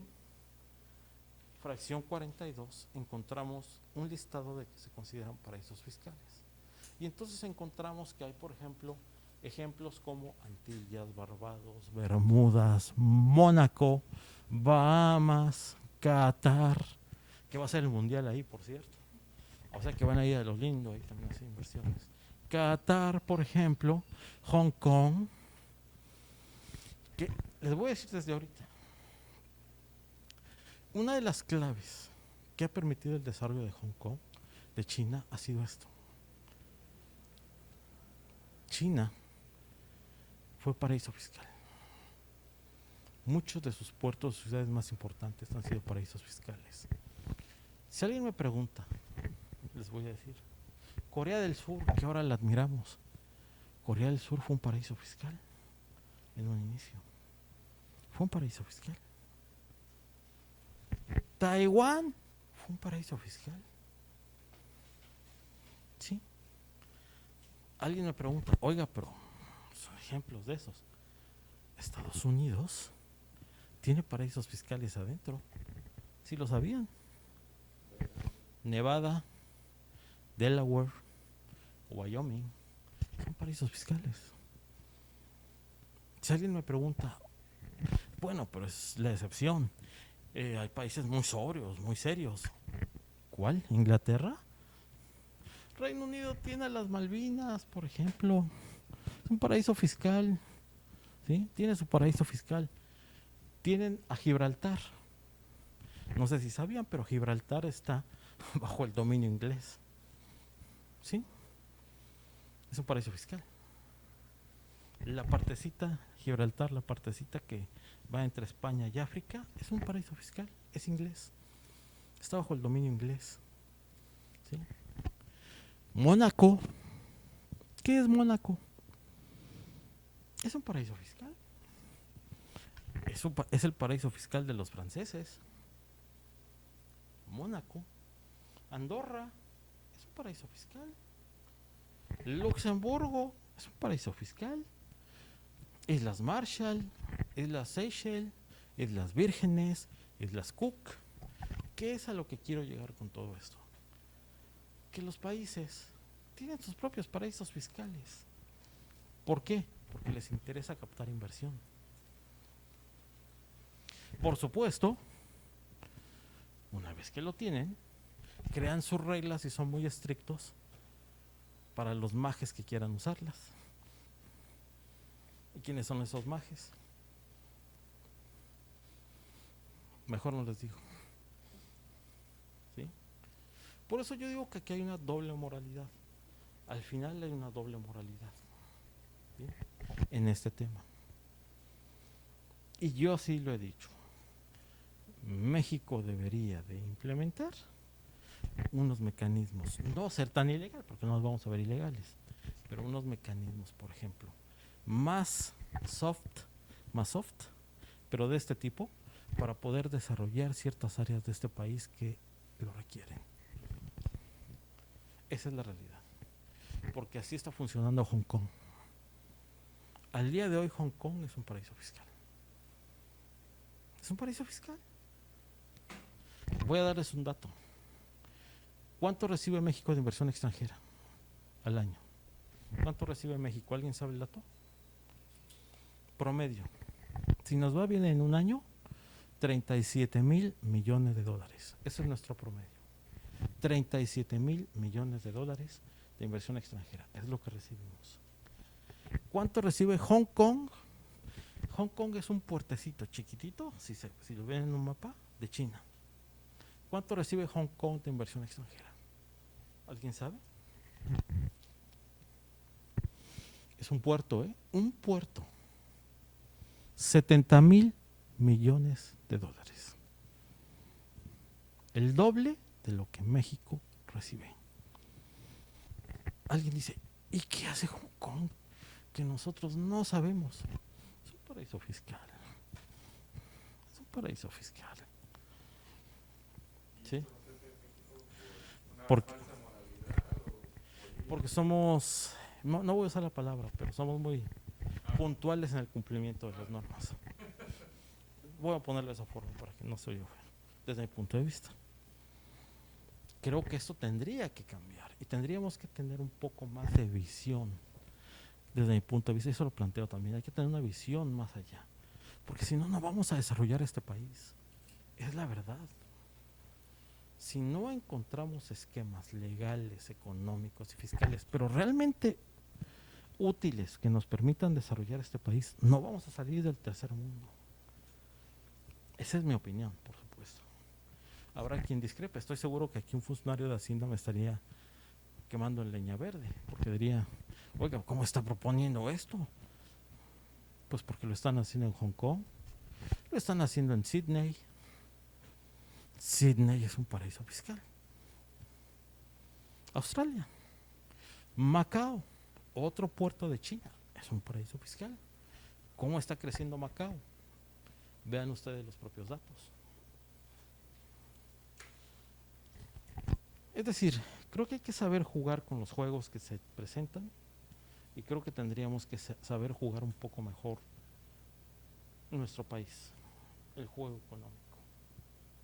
Fracción 42, encontramos un listado de que se consideran paraísos fiscales. Y entonces encontramos que hay, por ejemplo, ejemplos como Antillas, Barbados, Bermudas, Mónaco, Bahamas, Qatar, que va a ser el mundial ahí, por cierto. O sea que van a ir a lo lindo ahí también hacer inversiones. Qatar, por ejemplo, Hong Kong, que les voy a decir desde ahorita, una de las claves que ha permitido el desarrollo de Hong Kong, de China, ha sido esto. China fue paraíso fiscal. Muchos de sus puertos, sus ciudades más importantes han sido paraísos fiscales. Si alguien me pregunta, les voy a decir, Corea del Sur, que ahora la admiramos, Corea del Sur fue un paraíso fiscal en un inicio. Fue un paraíso fiscal. Taiwán fue un paraíso fiscal. Sí. Alguien me pregunta, oiga, pero son ejemplos de esos. Estados Unidos tiene paraísos fiscales adentro. ¿Sí lo sabían? Nevada, Delaware, Wyoming son paraísos fiscales. Si alguien me pregunta, bueno, pero es la excepción. Hay países muy sobrios, muy serios. ¿Cuál? ¿Inglaterra? Reino Unido tiene las Malvinas, por ejemplo. Es un paraíso fiscal. ¿Sí? Tiene su paraíso fiscal. Tienen a Gibraltar. No sé si sabían, pero Gibraltar está bajo el dominio inglés. ¿Sí? Es un paraíso fiscal. La partecita, Gibraltar, la partecita que va entre España y África, es un paraíso fiscal, es inglés. Está bajo el dominio inglés. ¿Sí? Mónaco. ¿Qué es Mónaco? Es un paraíso fiscal. Es el paraíso fiscal de los franceses. Mónaco. Andorra es un paraíso fiscal. Luxemburgo es un paraíso fiscal. Islas Marshall, Islas Seychelles, Islas Vírgenes, Islas Cook. ¿Qué es a lo que quiero llegar con todo esto? Que los países tienen sus propios paraísos fiscales. ¿Por qué? Porque les interesa captar inversión. Por supuesto, una vez que lo tienen, crean sus reglas y son muy estrictos para los majes que quieran usarlas. ¿Y quiénes son esos majes? Mejor no les digo. ¿Sí? Por eso yo digo que aquí hay una doble moralidad. Al final hay una doble moralidad. ¿Sí? En este tema. Y yo sí lo he dicho. México debería de implementar unos mecanismos, no ser tan ilegal, porque no nos vamos a ver ilegales, pero unos mecanismos, por ejemplo, más soft, pero de este tipo, para poder desarrollar ciertas áreas de este país que lo requieren. Esa es la realidad, porque así está funcionando Hong Kong. Al día de hoy Hong Kong es un paraíso fiscal. Es un paraíso fiscal. Voy a darles un dato. ¿Cuánto recibe México de inversión extranjera al año? ¿Cuánto recibe México? ¿Alguien sabe el dato? Promedio. Si nos va bien en un año, 37,000 millones de dólares. Ese es nuestro promedio. 37,000 millones de dólares de inversión extranjera. Es lo que recibimos. ¿Cuánto recibe Hong Kong? Hong Kong es un puertecito chiquitito, si lo ven en un mapa, de China. ¿Cuánto recibe Hong Kong de inversión extranjera? ¿Alguien sabe? Es un puerto, ¿eh? Un puerto. 70,000 millones de dólares. El doble de lo que México recibe. Alguien dice, ¿y qué hace Hong Kong? Que nosotros no sabemos. Es un paraíso fiscal. Es un paraíso fiscal. ¿Sí? Entonces, Porque, porque somos, no voy a usar la palabra, pero somos muy puntuales en el cumplimiento de las normas. Voy a ponerlo de esa forma para que no se oiga feo, desde mi punto de vista. Creo que esto tendría que cambiar y tendríamos que tener un poco más de visión desde mi punto de vista. Eso lo planteo también, hay que tener una visión más allá, porque si no, no vamos a desarrollar este país. Es la verdad. Si no encontramos esquemas legales, económicos y fiscales, pero realmente útiles que nos permitan desarrollar este país, no vamos a salir del tercer mundo. Esa es mi opinión, por supuesto. Habrá quien discrepe. Estoy seguro que aquí un funcionario de Hacienda me estaría quemando en leña verde, porque diría, oiga, ¿cómo está proponiendo esto? Pues porque lo están haciendo en Hong Kong, lo están haciendo en Sydney. Sydney es un paraíso fiscal. Australia, Macao, otro puerto de China, es un paraíso fiscal. ¿Cómo está creciendo Macao? Vean ustedes los propios datos. Es decir, creo que hay que saber jugar con los juegos que se presentan y creo que tendríamos que saber jugar un poco mejor en nuestro país, el juego económico,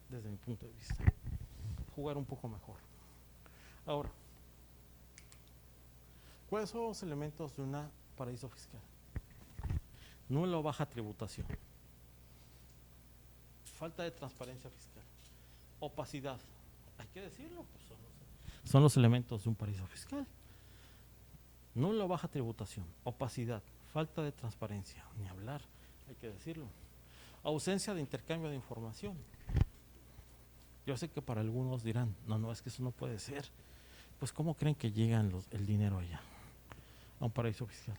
desde mi punto de vista. Jugar un poco mejor. Ahora, ¿cuáles son los elementos de un paraíso fiscal? Nula o baja tributación, falta de transparencia fiscal, opacidad, hay que decirlo, pues son los elementos de un paraíso fiscal. Nula o baja tributación, opacidad, falta de transparencia, ni hablar, hay que decirlo. Ausencia de intercambio de información. Yo sé que para algunos dirán, no, es que eso no puede ser. Pues ¿cómo creen que llega el dinero allá, a un paraíso fiscal?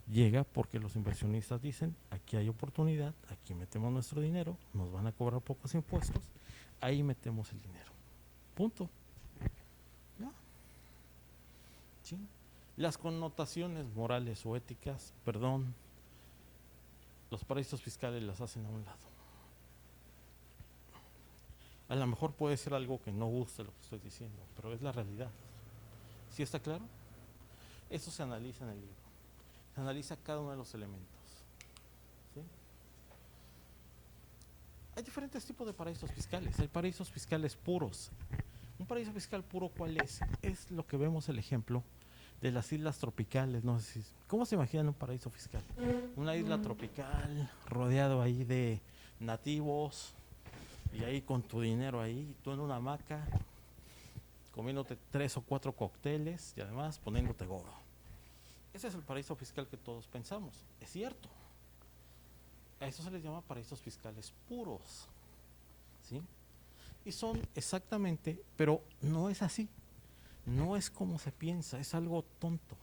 Llega porque los inversionistas dicen, aquí hay oportunidad, aquí metemos nuestro dinero, nos van a cobrar pocos impuestos, ahí metemos el dinero. Punto. ¿Ya? ¿Sí? Las connotaciones morales o éticas, perdón, los paraísos fiscales las hacen a un lado. A lo mejor puede ser algo que no guste lo que estoy diciendo, pero es la realidad. ¿Sí está claro? Eso se analiza en el libro. Se analiza cada uno de los elementos. ¿Sí? Hay diferentes tipos de paraísos fiscales. Hay paraísos fiscales puros. Un paraíso fiscal puro, ¿cuál es? Es lo que vemos el ejemplo de las islas tropicales. No sé si, ¿cómo se imaginan un paraíso fiscal? Una isla tropical rodeado ahí de nativos y ahí con tu dinero ahí, tú en una hamaca comiéndote 3 o 4 cócteles y además poniéndote gordo. Ese es el paraíso fiscal que todos pensamos, es cierto. A eso se les llama paraísos fiscales puros, ¿sí? Y son exactamente, pero no es así, no es como se piensa, es algo tonto.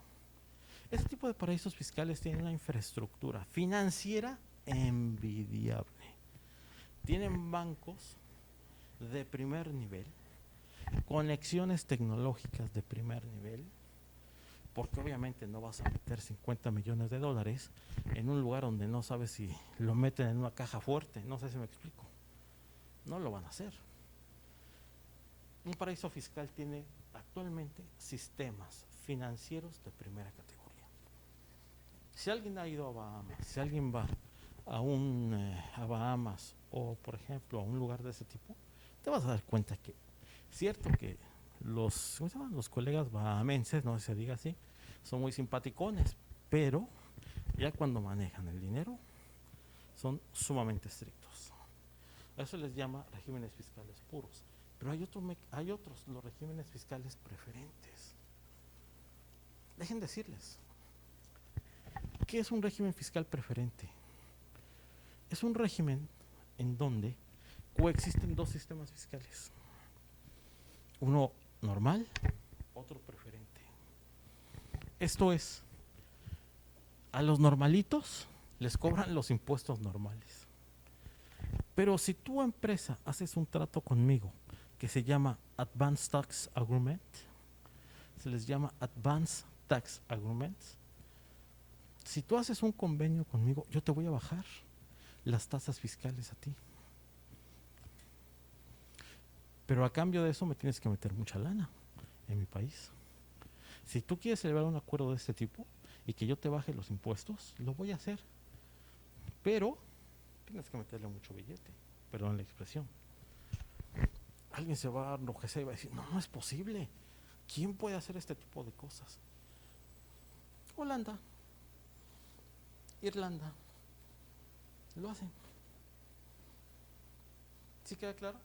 Este tipo de paraísos fiscales tienen una infraestructura financiera envidiable. Tienen bancos de primer nivel, conexiones tecnológicas de primer nivel, porque obviamente no vas a meter 50 millones de dólares en un lugar donde no sabes si lo meten en una caja fuerte, no sé si me explico. No lo van a hacer. Un paraíso fiscal tiene actualmente sistemas financieros de primera categoría. Si alguien ha ido a Bahamas, si alguien va a Bahamas o por ejemplo a un lugar de ese tipo, te vas a dar cuenta que cierto que los colegas bahamenses, no se diga así, son muy simpaticones, pero ya cuando manejan el dinero son sumamente estrictos. A eso les llama regímenes fiscales puros. Pero hay otros, los regímenes fiscales preferentes. Dejen decirles, ¿qué es un régimen fiscal preferente? Es un régimen en donde coexisten dos sistemas fiscales. Uno normal, otro preferente. Esto es, a los normalitos les cobran los impuestos normales. Pero si tu empresa haces un trato conmigo que se llama Advanced Tax Agreement, se les llama Advanced Tax Agreements, si tú haces un convenio conmigo, yo te voy a bajar las tasas fiscales a ti. Pero a cambio de eso me tienes que meter mucha lana. en mi país. Si tú quieres celebrar un acuerdo de este tipo y que yo te baje los impuestos, lo voy a hacer. Pero tienes que meterle mucho billete, perdón la expresión. Alguien se va a enrojecer y va a decir, no, no es posible. ¿Quién puede hacer este tipo de cosas? Holanda, Irlanda, lo hacen. ¿Sí queda claro?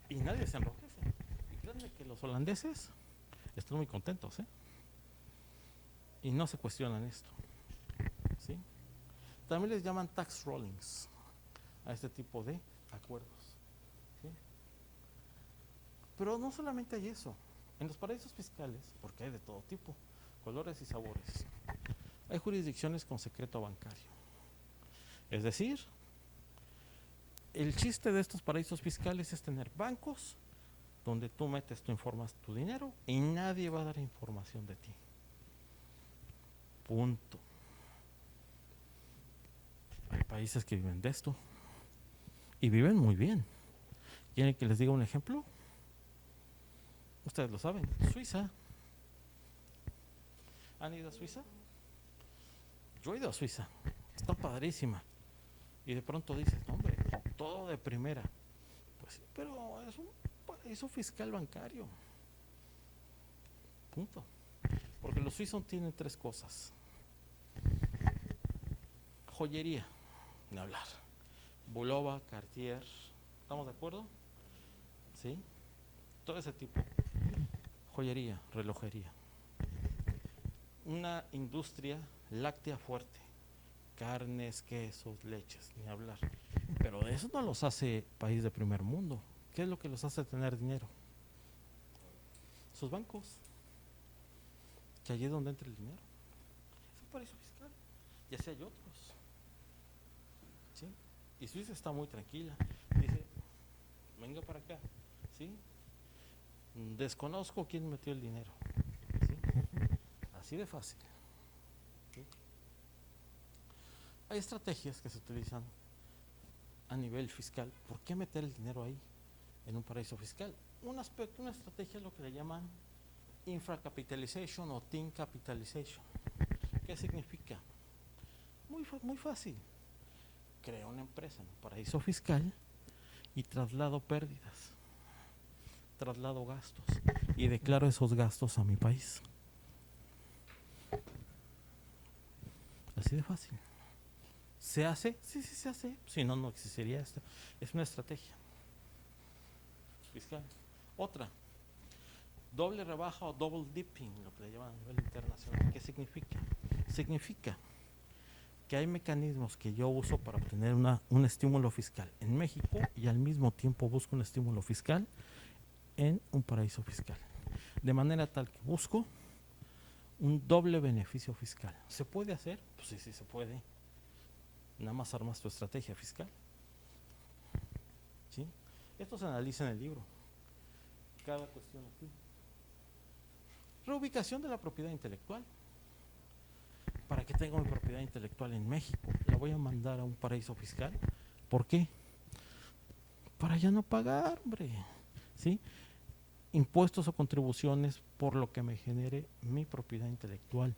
Y nadie se enrojece. Y créanme que los holandeses están muy contentos, ¿eh? Y no se cuestionan esto, ¿sí? También les llaman tax rulings a este tipo de acuerdos, ¿sí? Pero no solamente hay eso. En los paraísos fiscales, porque hay de todo tipo, colores y sabores, hay jurisdicciones con secreto bancario. Es decir, el chiste de estos paraísos fiscales es tener bancos donde tú metes, tú informas tu dinero y nadie va a dar información de ti. Punto. Hay países que viven de esto y viven muy bien. ¿Quieren que les diga un ejemplo? Ustedes lo saben. Suiza. ¿Han ido a Suiza? Yo he ido a Suiza. Está padrísima. Y de pronto dices, no, hombre, todo de primera. Pues sí, pero es un paraíso fiscal bancario. Punto. Porque los suizos tienen tres cosas. Joyería, ni hablar. Bulova, Cartier. ¿Estamos de acuerdo? ¿Sí? Todo ese tipo. Joyería, relojería. Una industria láctea fuerte. Carnes, quesos, leches, ni hablar. Pero de eso no los hace país de primer mundo. ¿Qué es lo que los hace tener dinero? Sus bancos. Que allí es donde entra el dinero. Es un paraíso fiscal. Y así hay otros. ¿Sí? Y Suiza está muy tranquila. Dice, venga para acá. ¿Sí? Desconozco quién metió el dinero. ¿Sí? Así de fácil. ¿Sí? Hay estrategias que se utilizan a nivel fiscal. ¿Por qué meter el dinero ahí, en un paraíso fiscal? Un aspecto, una estrategia es lo que le llaman infracapitalization o team capitalization. ¿Qué significa? Muy fácil. Creo una empresa en un paraíso fiscal y traslado pérdidas, traslado gastos y declaro esos gastos a mi país. Así de fácil. ¿Se hace? Sí, sí se hace. Si no, no existiría esto. Es una estrategia fiscal. Otra, doble rebaja o double dipping, lo que le llaman a nivel internacional. ¿Qué significa? Significa que hay mecanismos que yo uso para obtener un estímulo fiscal en México y al mismo tiempo busco un estímulo fiscal en un paraíso fiscal. De manera tal que busco un doble beneficio fiscal. ¿Se puede hacer? Pues sí, sí se puede. Nada más armas tu estrategia fiscal. ¿Sí? Esto se analiza en el libro. Cada cuestión aquí. Reubicación de la propiedad intelectual. ¿Para qué tengo mi propiedad intelectual en México? La voy a mandar a un paraíso fiscal. ¿Por qué? Para ya no pagar, hombre. ¿Sí? Impuestos o contribuciones por lo que me genere mi propiedad intelectual.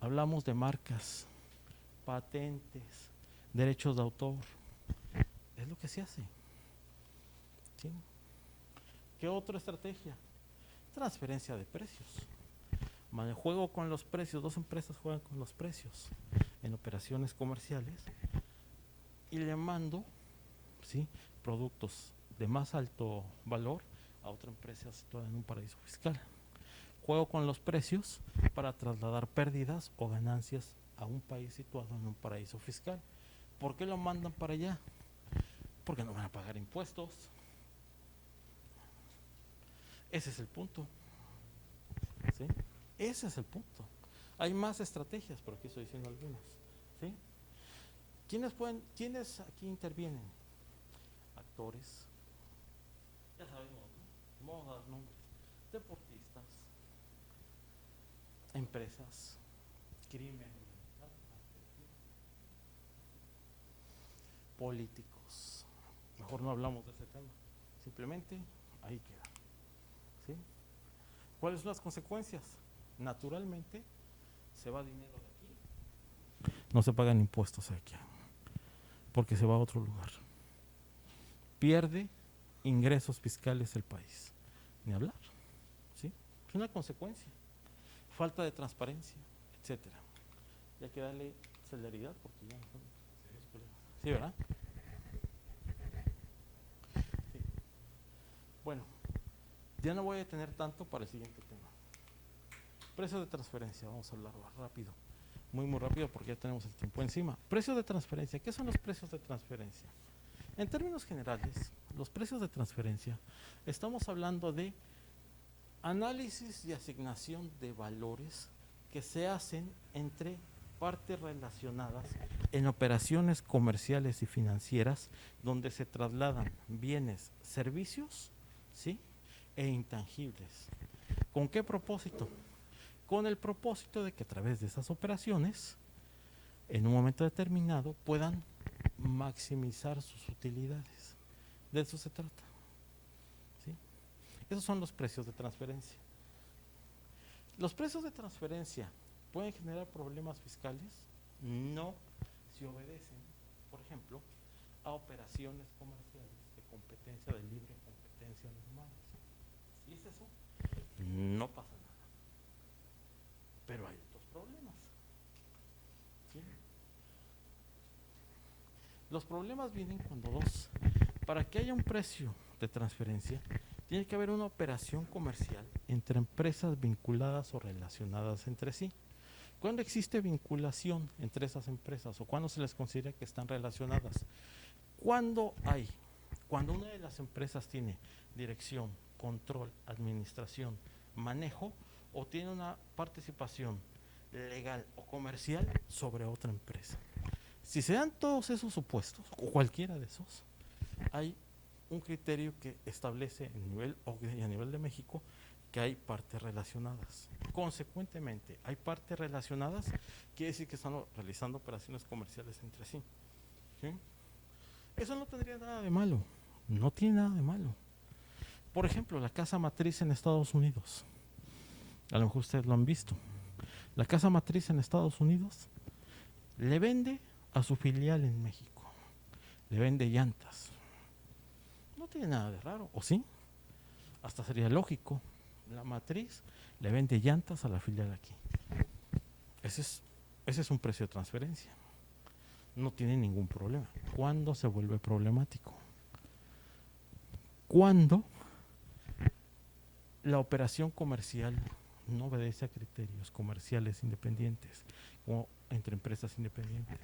Hablamos de marcas, patentes, derechos de autor. Es lo que se hace. ¿Sí? ¿Qué otra estrategia? Transferencia de precios. Juego con los precios, dos empresas juegan con los precios en operaciones comerciales y le mando, ¿sí?, productos de más alto valor a otra empresa situada en un paraíso fiscal. Juego con los precios para trasladar pérdidas o ganancias a un país situado en un paraíso fiscal. ¿Por qué lo mandan para allá? Porque no van a pagar impuestos. Ese es el punto. ¿Sí? Ese es el punto. Hay más estrategias, pero aquí estoy diciendo algunas. ¿Sí? ¿Quiénes aquí intervienen? Actores, ya sabemos, ¿no? Vamos a dar nombres. Deportistas, empresas, crimen, políticos. Mejor no hablamos de ese tema. Simplemente ahí queda. ¿Sí? ¿Cuáles son las consecuencias? Naturalmente, se va dinero de aquí. No se pagan impuestos aquí, porque se va a otro lugar. Pierde ingresos fiscales el país. Ni hablar. ¿Sí? Es una consecuencia. Falta de transparencia, etcétera. Y hay que darle celeridad porque ya no son los problemas. ¿Sí, verdad? Sí. Bueno, ya no voy a detener tanto para el siguiente tema. Precio de transferencia, vamos a hablarlo rápido. Muy rápido porque ya tenemos el tiempo encima. Precio de transferencia, ¿qué son los precios de transferencia? En términos generales, los precios de transferencia, estamos hablando de análisis y asignación de valores que se hacen entre partes relacionadas en operaciones comerciales y financieras donde se trasladan bienes, servicios, ¿sí?, e intangibles. ¿Con qué propósito? Con el propósito de que a través de esas operaciones, en un momento determinado, puedan maximizar sus utilidades. De eso se trata. ¿Sí? Esos son los precios de transferencia. ¿Los precios de transferencia pueden generar problemas fiscales? No, si obedecen, por ejemplo, a operaciones comerciales de competencia, de libre competencia normal. Si es eso, no pasa nada. Pero hay otros problemas. ¿Sí? Los problemas vienen cuando para que haya un precio de transferencia, tiene que haber una operación comercial entre empresas vinculadas o relacionadas entre sí. ¿Cuándo existe vinculación entre esas empresas o cuándo se les considera que están relacionadas? Cuando una de las empresas tiene dirección, control, administración, manejo o tiene una participación legal o comercial sobre otra empresa. Si se dan todos esos supuestos, o cualquiera de esos, hay un criterio que establece a nivel de México que hay partes relacionadas. Consecuentemente, hay partes relacionadas, quiere decir que están realizando operaciones comerciales entre sí. ¿Sí? Eso no tendría nada de malo, no tiene nada de malo. Por ejemplo, la casa matriz en Estados Unidos, a lo mejor ustedes lo han visto. La casa matriz en Estados Unidos le vende a su filial en México, le vende llantas. No tiene nada de raro, ¿o sí? Hasta sería lógico. La matriz le vende llantas a la filial aquí. Ese es un precio de transferencia. No tiene ningún problema. ¿Cuándo se vuelve problemático? Cuando la operación comercial no obedece a criterios comerciales independientes o entre empresas independientes.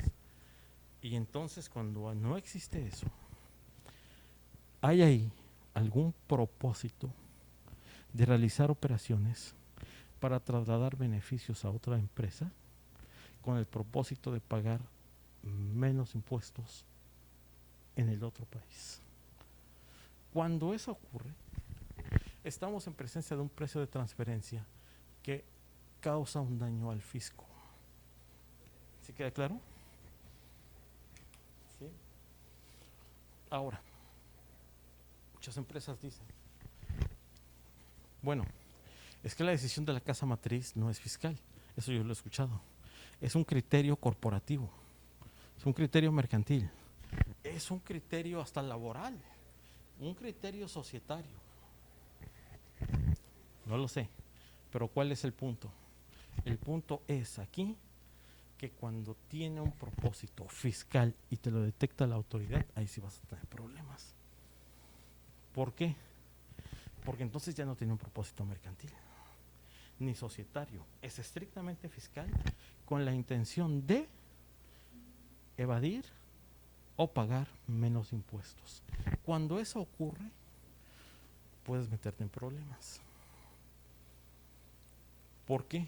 Y entonces cuando no existe eso, ¿hay ahí algún propósito de realizar operaciones para trasladar beneficios a otra empresa con el propósito de pagar menos impuestos en el otro país? Cuando eso ocurre, estamos en presencia de un precio de transferencia que causa un daño al fisco. ¿Sí queda claro? ¿Sí? Ahora, muchas empresas dicen, bueno, es que la decisión de la casa matriz no es fiscal, eso yo lo he escuchado, es un criterio corporativo, es un criterio mercantil, es un criterio hasta laboral, un criterio societario. No lo sé, pero ¿cuál es el punto? El punto es aquí que cuando tiene un propósito fiscal y te lo detecta la autoridad, ahí sí vas a tener problemas. ¿Por qué? Porque entonces ya no tiene un propósito mercantil ni societario, es estrictamente fiscal con la intención de evadir o pagar menos impuestos. Cuando eso ocurre, puedes meterte en problemas. ¿Por qué?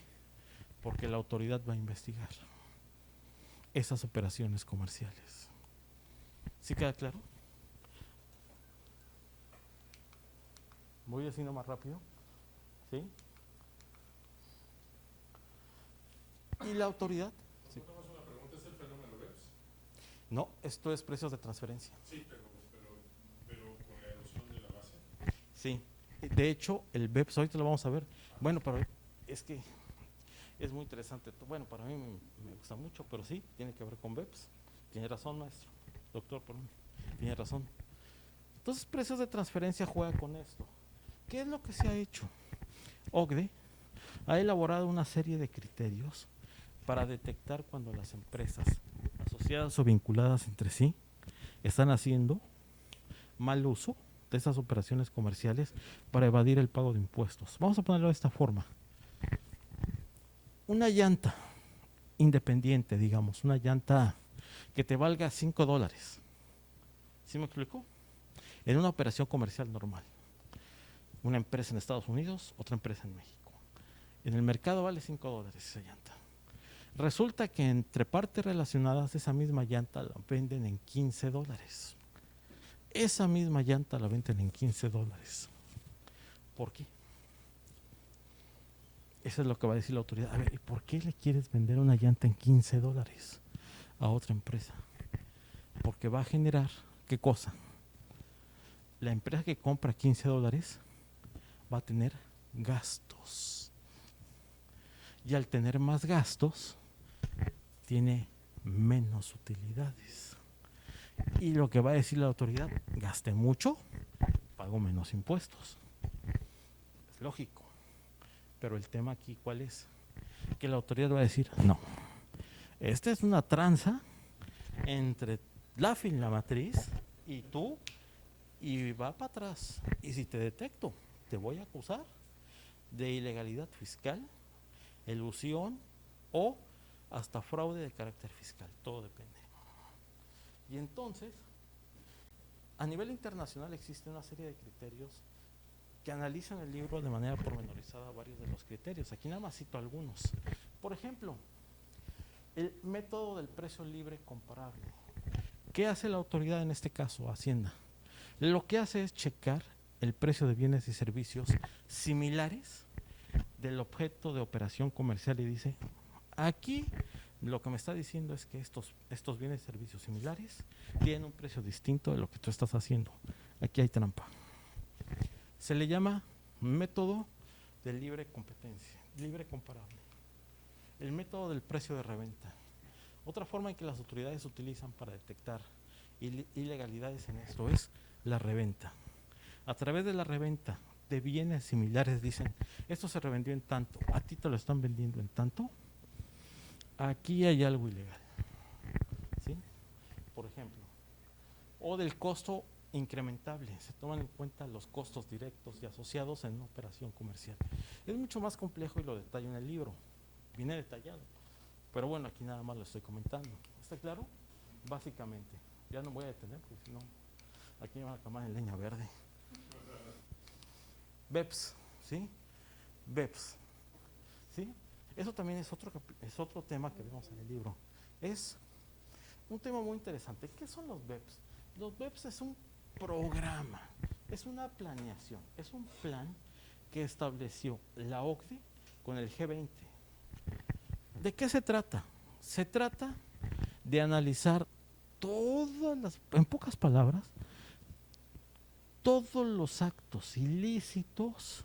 Porque la autoridad va a investigar esas operaciones comerciales. ¿Sí queda claro? Voy haciendo más rápido. ¿Sí? ¿Y la autoridad? Sí. Una pregunta, ¿es el fenómeno BEPS? No, esto es precios de transferencia. Sí, pero con la erosión de la base. Sí. De hecho, el BEPS, ahorita lo vamos a ver. Bueno, pero es que es muy interesante. Bueno, para mí me gusta mucho, pero sí, tiene que ver con BEPS. Tiene razón, maestro. Doctor, perdón. Tiene razón. Entonces, precios de transferencia juega con esto. ¿Qué es lo que se ha hecho? OCDE ha elaborado una serie de criterios para detectar cuando las empresas asociadas o vinculadas entre sí están haciendo mal uso de esas operaciones comerciales para evadir el pago de impuestos. Vamos a ponerlo de esta forma. Una llanta independiente, digamos, una llanta que te valga $5. ¿Sí me explico? En una operación comercial normal. Una empresa en Estados Unidos, otra empresa en México. En el mercado vale $5 esa llanta. Resulta que entre partes relacionadas esa misma llanta la venden en $15. Esa misma llanta la venden en $15. ¿Por qué? Eso es lo que va a decir la autoridad. A ver, ¿y por qué le quieres vender una llanta en $15 a otra empresa? Porque va a generar, ¿qué cosa? La empresa que compra $15 va a tener gastos. Y al tener más gastos, tiene menos utilidades. Y lo que va a decir la autoridad, gasté mucho, pago menos impuestos. Es lógico. Pero el tema aquí, ¿cuál es? Que la autoridad va a decir, no, esta es una tranza entre la matriz y tú, y va para atrás. Y si te detecto, te voy a acusar de ilegalidad fiscal, elusión o hasta fraude de carácter fiscal, todo depende. Y entonces, a nivel internacional existe una serie de criterios que analizan el libro de manera pormenorizada varios de los criterios. Aquí nada más cito algunos. Por ejemplo, el método del precio libre comparable. ¿Qué hace la autoridad en este caso, Hacienda? Lo que hace es checar el precio de bienes y servicios similares del objeto de operación comercial y dice, aquí lo que me está diciendo es que estos bienes y servicios similares tienen un precio distinto de lo que tú estás haciendo. Aquí hay trampa. Se le llama método de libre competencia, libre comparable. El método del precio de reventa. Otra forma en que las autoridades utilizan para detectar ilegalidades en esto es la reventa. A través de la reventa de bienes similares dicen, esto se revendió en tanto, a ti te lo están vendiendo en tanto, aquí hay algo ilegal. ¿Sí? Por ejemplo, o del costo incrementable, se toman en cuenta los costos directos y asociados en una operación comercial. Es mucho más complejo y lo detallo en el libro, viene detallado, pero bueno, aquí nada más lo estoy comentando. ¿Está claro? Básicamente, ya no voy a detener porque si no, aquí me van a quemar en leña verde. BEPS, ¿sí? BEPS, ¿sí? Eso también es otro tema que vemos en el libro. Es un tema muy interesante. ¿Qué son los BEPS? Los BEPS es un programa, es una planeación, es un plan que estableció la OCDE con el G20. ¿De qué se trata? Se trata de analizar en pocas palabras, todos los actos ilícitos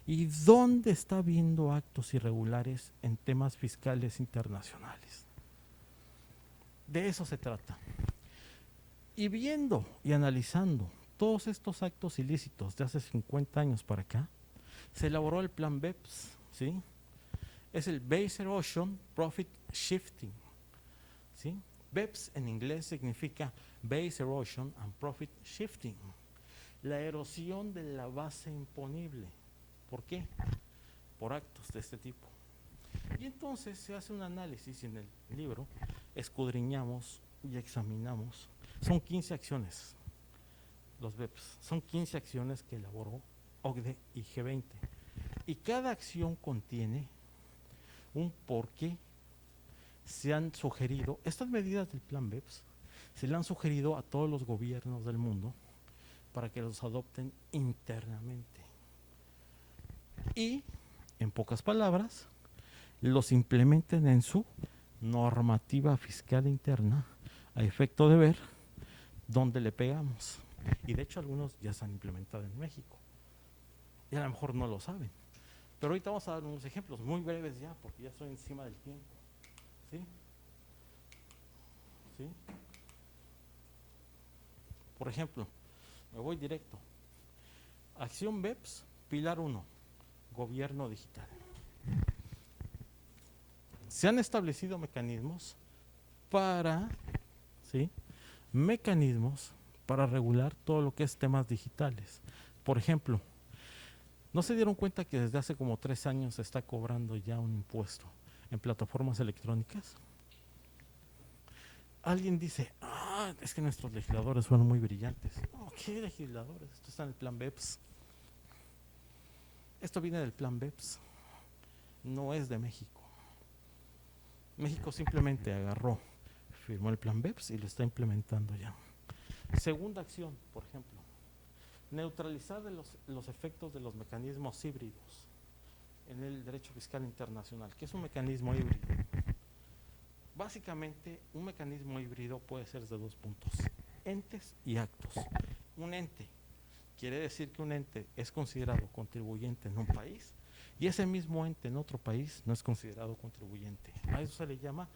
y dónde está habiendo actos irregulares en temas fiscales internacionales. De eso se trata. Y viendo y analizando todos estos actos ilícitos de hace 50 años para acá, se elaboró el plan BEPS, ¿sí? Es el Base Erosion Profit Shifting, ¿sí? BEPS en inglés significa Base Erosion and Profit Shifting. La erosión de la base imponible. ¿Por qué? Por actos de este tipo. Y entonces se hace un análisis y en el libro escudriñamos y examinamos. Son 15 acciones, los BEPS. Son 15 acciones que elaboró OCDE y G20. Y cada acción contiene un porqué. Se han sugerido, estas medidas del plan BEPS, se le han sugerido a todos los gobiernos del mundo para que los adopten internamente. Y, en pocas palabras, los implementen en su normativa fiscal interna a efecto de ver dónde le pegamos. Y de hecho algunos ya se han implementado en México. y a lo mejor no lo saben. Pero ahorita vamos a dar unos ejemplos muy breves ya, porque ya estoy encima del tiempo. ¿Sí? ¿Sí? Por ejemplo, me voy directo. Acción BEPS, pilar 1, gobierno digital. Se han establecido mecanismos para, ¿sí? Mecanismos para regular todo lo que es temas digitales. Por ejemplo, ¿no se dieron cuenta que desde hace como 3 años se está cobrando ya un impuesto en plataformas electrónicas? Alguien dice, es que nuestros legisladores fueron muy brillantes. No, ¿qué legisladores? Esto está en el plan BEPS. Esto viene del plan BEPS, no es de México. México simplemente agarró, firmó el plan BEPS y lo está implementando ya. Segunda acción, por ejemplo, neutralizar los efectos de los mecanismos híbridos en el derecho fiscal internacional. ¿Qué es un mecanismo híbrido? Básicamente, un mecanismo híbrido puede ser de 2 puntos, entes y actos. Un ente quiere decir que un ente es considerado contribuyente en un país y ese mismo ente en otro país no es considerado contribuyente. A eso se le llama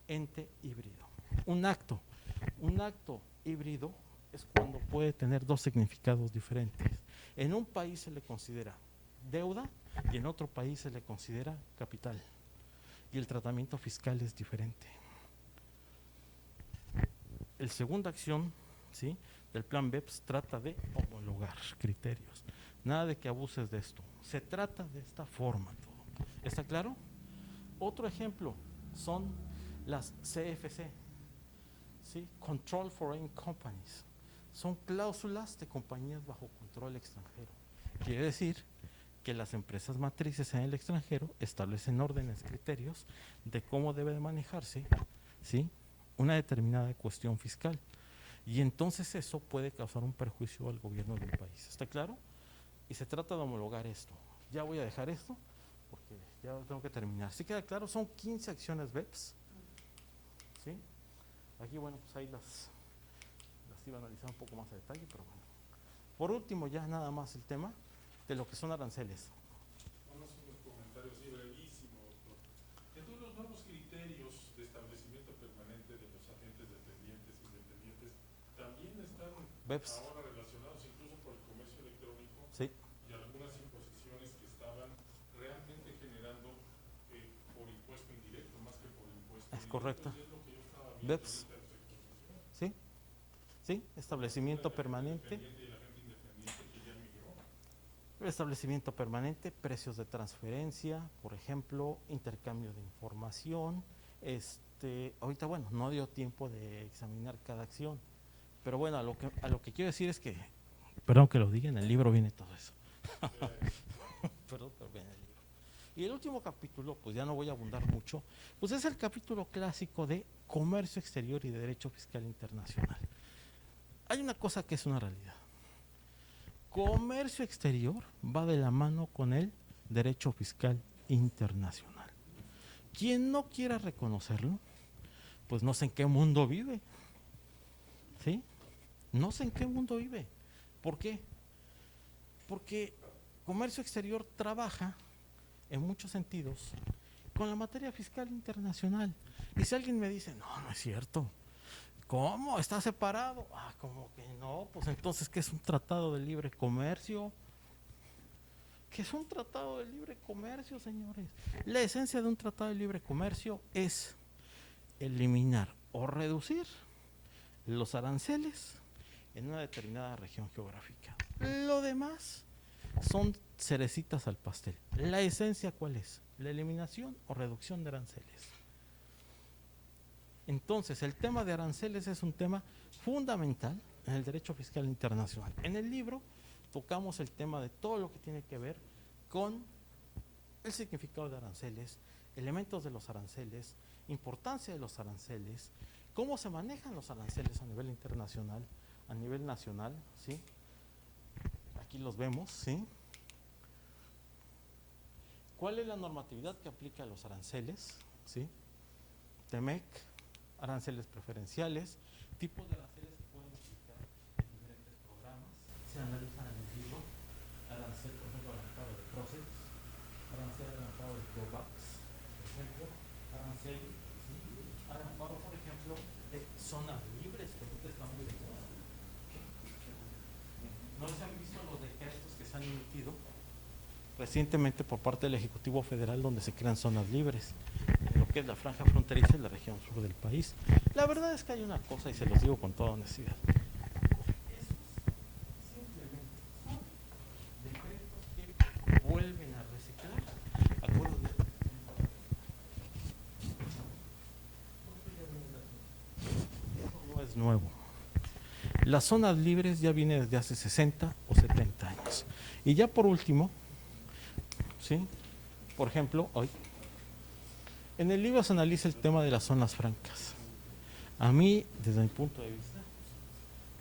ente híbrido. Un acto híbrido es cuando puede tener 2 significados diferentes. En un país se le considera deuda y en otro país se le considera capital. Y el tratamiento fiscal es diferente. La segunda acción, ¿sí?, del plan BEPS trata de homologar criterios. Nada de que abuses de esto. Se trata de esta forma todo. ¿Está claro? Otro ejemplo son las CFC, ¿sí? Control Foreign Companies. Son cláusulas de compañías bajo control extranjero. Quiere decir que las empresas matrices en el extranjero establecen órdenes, criterios de cómo debe de manejarse, ¿sí?, una determinada cuestión fiscal. Y entonces eso puede causar un perjuicio al gobierno del país. ¿Está claro? Y se trata de homologar esto. Ya voy a dejar esto porque ya tengo que terminar. ¿Sí queda claro? Son 15 acciones BEPS. ¿Sí? Aquí, bueno, pues ahí las iba a analizar un poco más a detalle, pero bueno. Por último, ya nada más el tema de lo que son aranceles. Vamos a unos comentarios así brevísimos, doctor. Entonces, los nuevos criterios de establecimiento permanente de los agentes dependientes e independientes también están BEPS. ahora relacionados incluso por el comercio electrónico. Sí. Y algunas imposiciones que estaban realmente generando por impuesto indirecto más que por impuesto Es directo. correcto. Es lo que yo estaba viendo BEPS. ahorita en su exposición. ¿Sí? ¿Sí? Establecimiento permanente. Y la gente independiente que ya migró. Establecimiento permanente, precios de transferencia, por ejemplo, intercambio de información. Ahorita, bueno, no dio tiempo de examinar cada acción, pero bueno, a lo que quiero decir es que, perdón que lo diga, en el libro viene todo eso. Perdón, pero viene el libro. Y el último capítulo, pues ya no voy a abundar mucho, pues es el capítulo clásico de comercio exterior y de derecho fiscal internacional. Hay una cosa que es una realidad. Comercio exterior va de la mano con el derecho fiscal internacional. Quien no quiera reconocerlo, pues no sé en qué mundo vive. ¿Sí? No sé en qué mundo vive. ¿Por qué? Porque comercio exterior trabaja, en muchos sentidos, con la materia fiscal internacional. Y si alguien me dice, no es cierto. ¿Cómo? ¿Está separado? ¿Cómo que no? Pues entonces, ¿qué es un tratado de libre comercio? ¿Qué es un tratado de libre comercio, señores? La esencia de un tratado de libre comercio es eliminar o reducir los aranceles en una determinada región geográfica. Lo demás son cerecitas al pastel. ¿La esencia cuál es? La eliminación o reducción de aranceles. Entonces, el tema de aranceles es un tema fundamental en el derecho fiscal internacional. En el libro tocamos el tema de todo lo que tiene que ver con el significado de aranceles, elementos de los aranceles, importancia de los aranceles, cómo se manejan los aranceles a nivel internacional, a nivel nacional, ¿sí? Aquí los vemos, ¿sí? ¿Cuál es la normatividad que aplica a los aranceles? ¿Sí? TEMEC, aranceles preferenciales, tipos de aranceles que pueden aplicar en diferentes programas. Se analizan en el libro, arancel, por ejemplo, hacer el amparo de COVAX, por ejemplo, aranceles, ¿sí? Al amparo, por ejemplo, de zonas libres, que ahorita está muy de moda. ¿No les han visto los decretos que se han emitido recientemente por parte del Ejecutivo Federal donde se crean zonas libres, en lo que es la franja fronteriza y la región sur del país? La verdad es que hay una cosa, y se los digo con toda honestidad. Vuelven a reciclar acuerdos de... Eso no es nuevo. Las zonas libres ya vienen desde hace 60 o 70 años. Y ya por último, ¿sí? Por ejemplo, hoy, en el libro se analiza el tema de las zonas francas. A mí, desde mi punto de vista,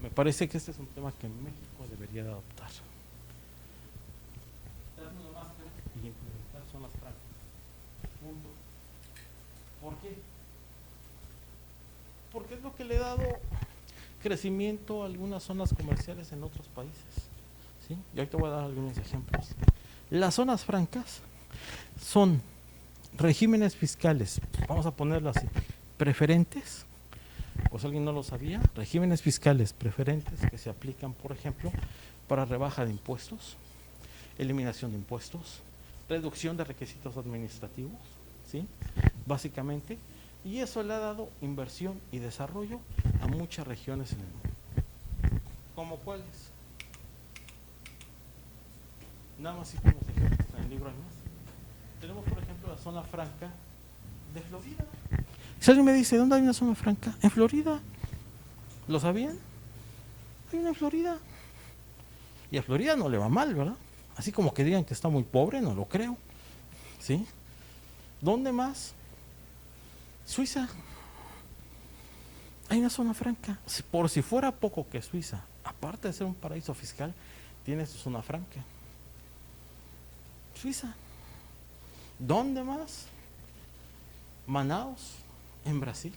me parece que este es un tema que México debería de adoptar. Y implementar zonas francas. Punto. ¿Por qué? Porque es lo que le ha dado crecimiento a algunas zonas comerciales en otros países, ¿sí? Y ahí te voy a dar algunos ejemplos. Las zonas francas son regímenes fiscales, vamos a ponerlo así, preferentes, o si alguien no lo sabía, regímenes fiscales preferentes que se aplican, por ejemplo, para rebaja de impuestos, eliminación de impuestos, reducción de requisitos administrativos, ¿sí? Básicamente, y eso le ha dado inversión y desarrollo a muchas regiones en el mundo. ¿Cómo cuáles? Nada más si tenemos ejemplos en el libro hay más. Tenemos, por ejemplo, la zona franca de Florida. Si alguien me dice, ¿dónde hay una zona franca? En Florida. ¿Lo sabían? Hay una en Florida. Y a Florida no le va mal, ¿verdad? Así como que digan que está muy pobre, no lo creo. ¿Sí? ¿Dónde más? Suiza. Hay una zona franca. Por si fuera poco que Suiza, aparte de ser un paraíso fiscal, tiene su zona franca. Suiza. ¿Dónde más? Manaus, en Brasil.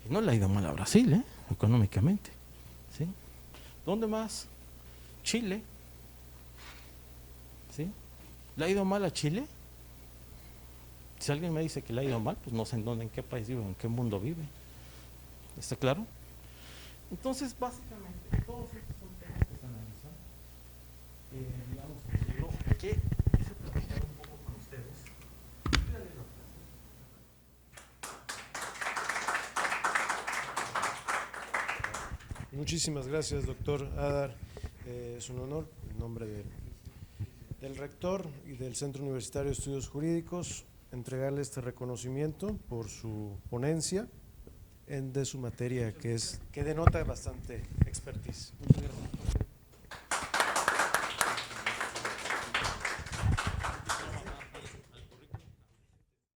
Y no le ha ido mal a Brasil, económicamente. ¿Sí? ¿Dónde más? Chile. ¿Sí? ¿Le ha ido mal a Chile? Si alguien me dice que le ha ido mal, pues no sé en dónde, en qué país vive, en qué mundo vive. ¿Está claro? Entonces, básicamente, todos estos son temas que se analizan, digamos, en el libro, que quise platicar un poco con ustedes. Muchísimas gracias, doctor Adar. Es un honor, en nombre del rector y del Centro Universitario de Estudios Jurídicos, entregarle este reconocimiento por su ponencia de su materia, que denota bastante expertise. Muchas gracias.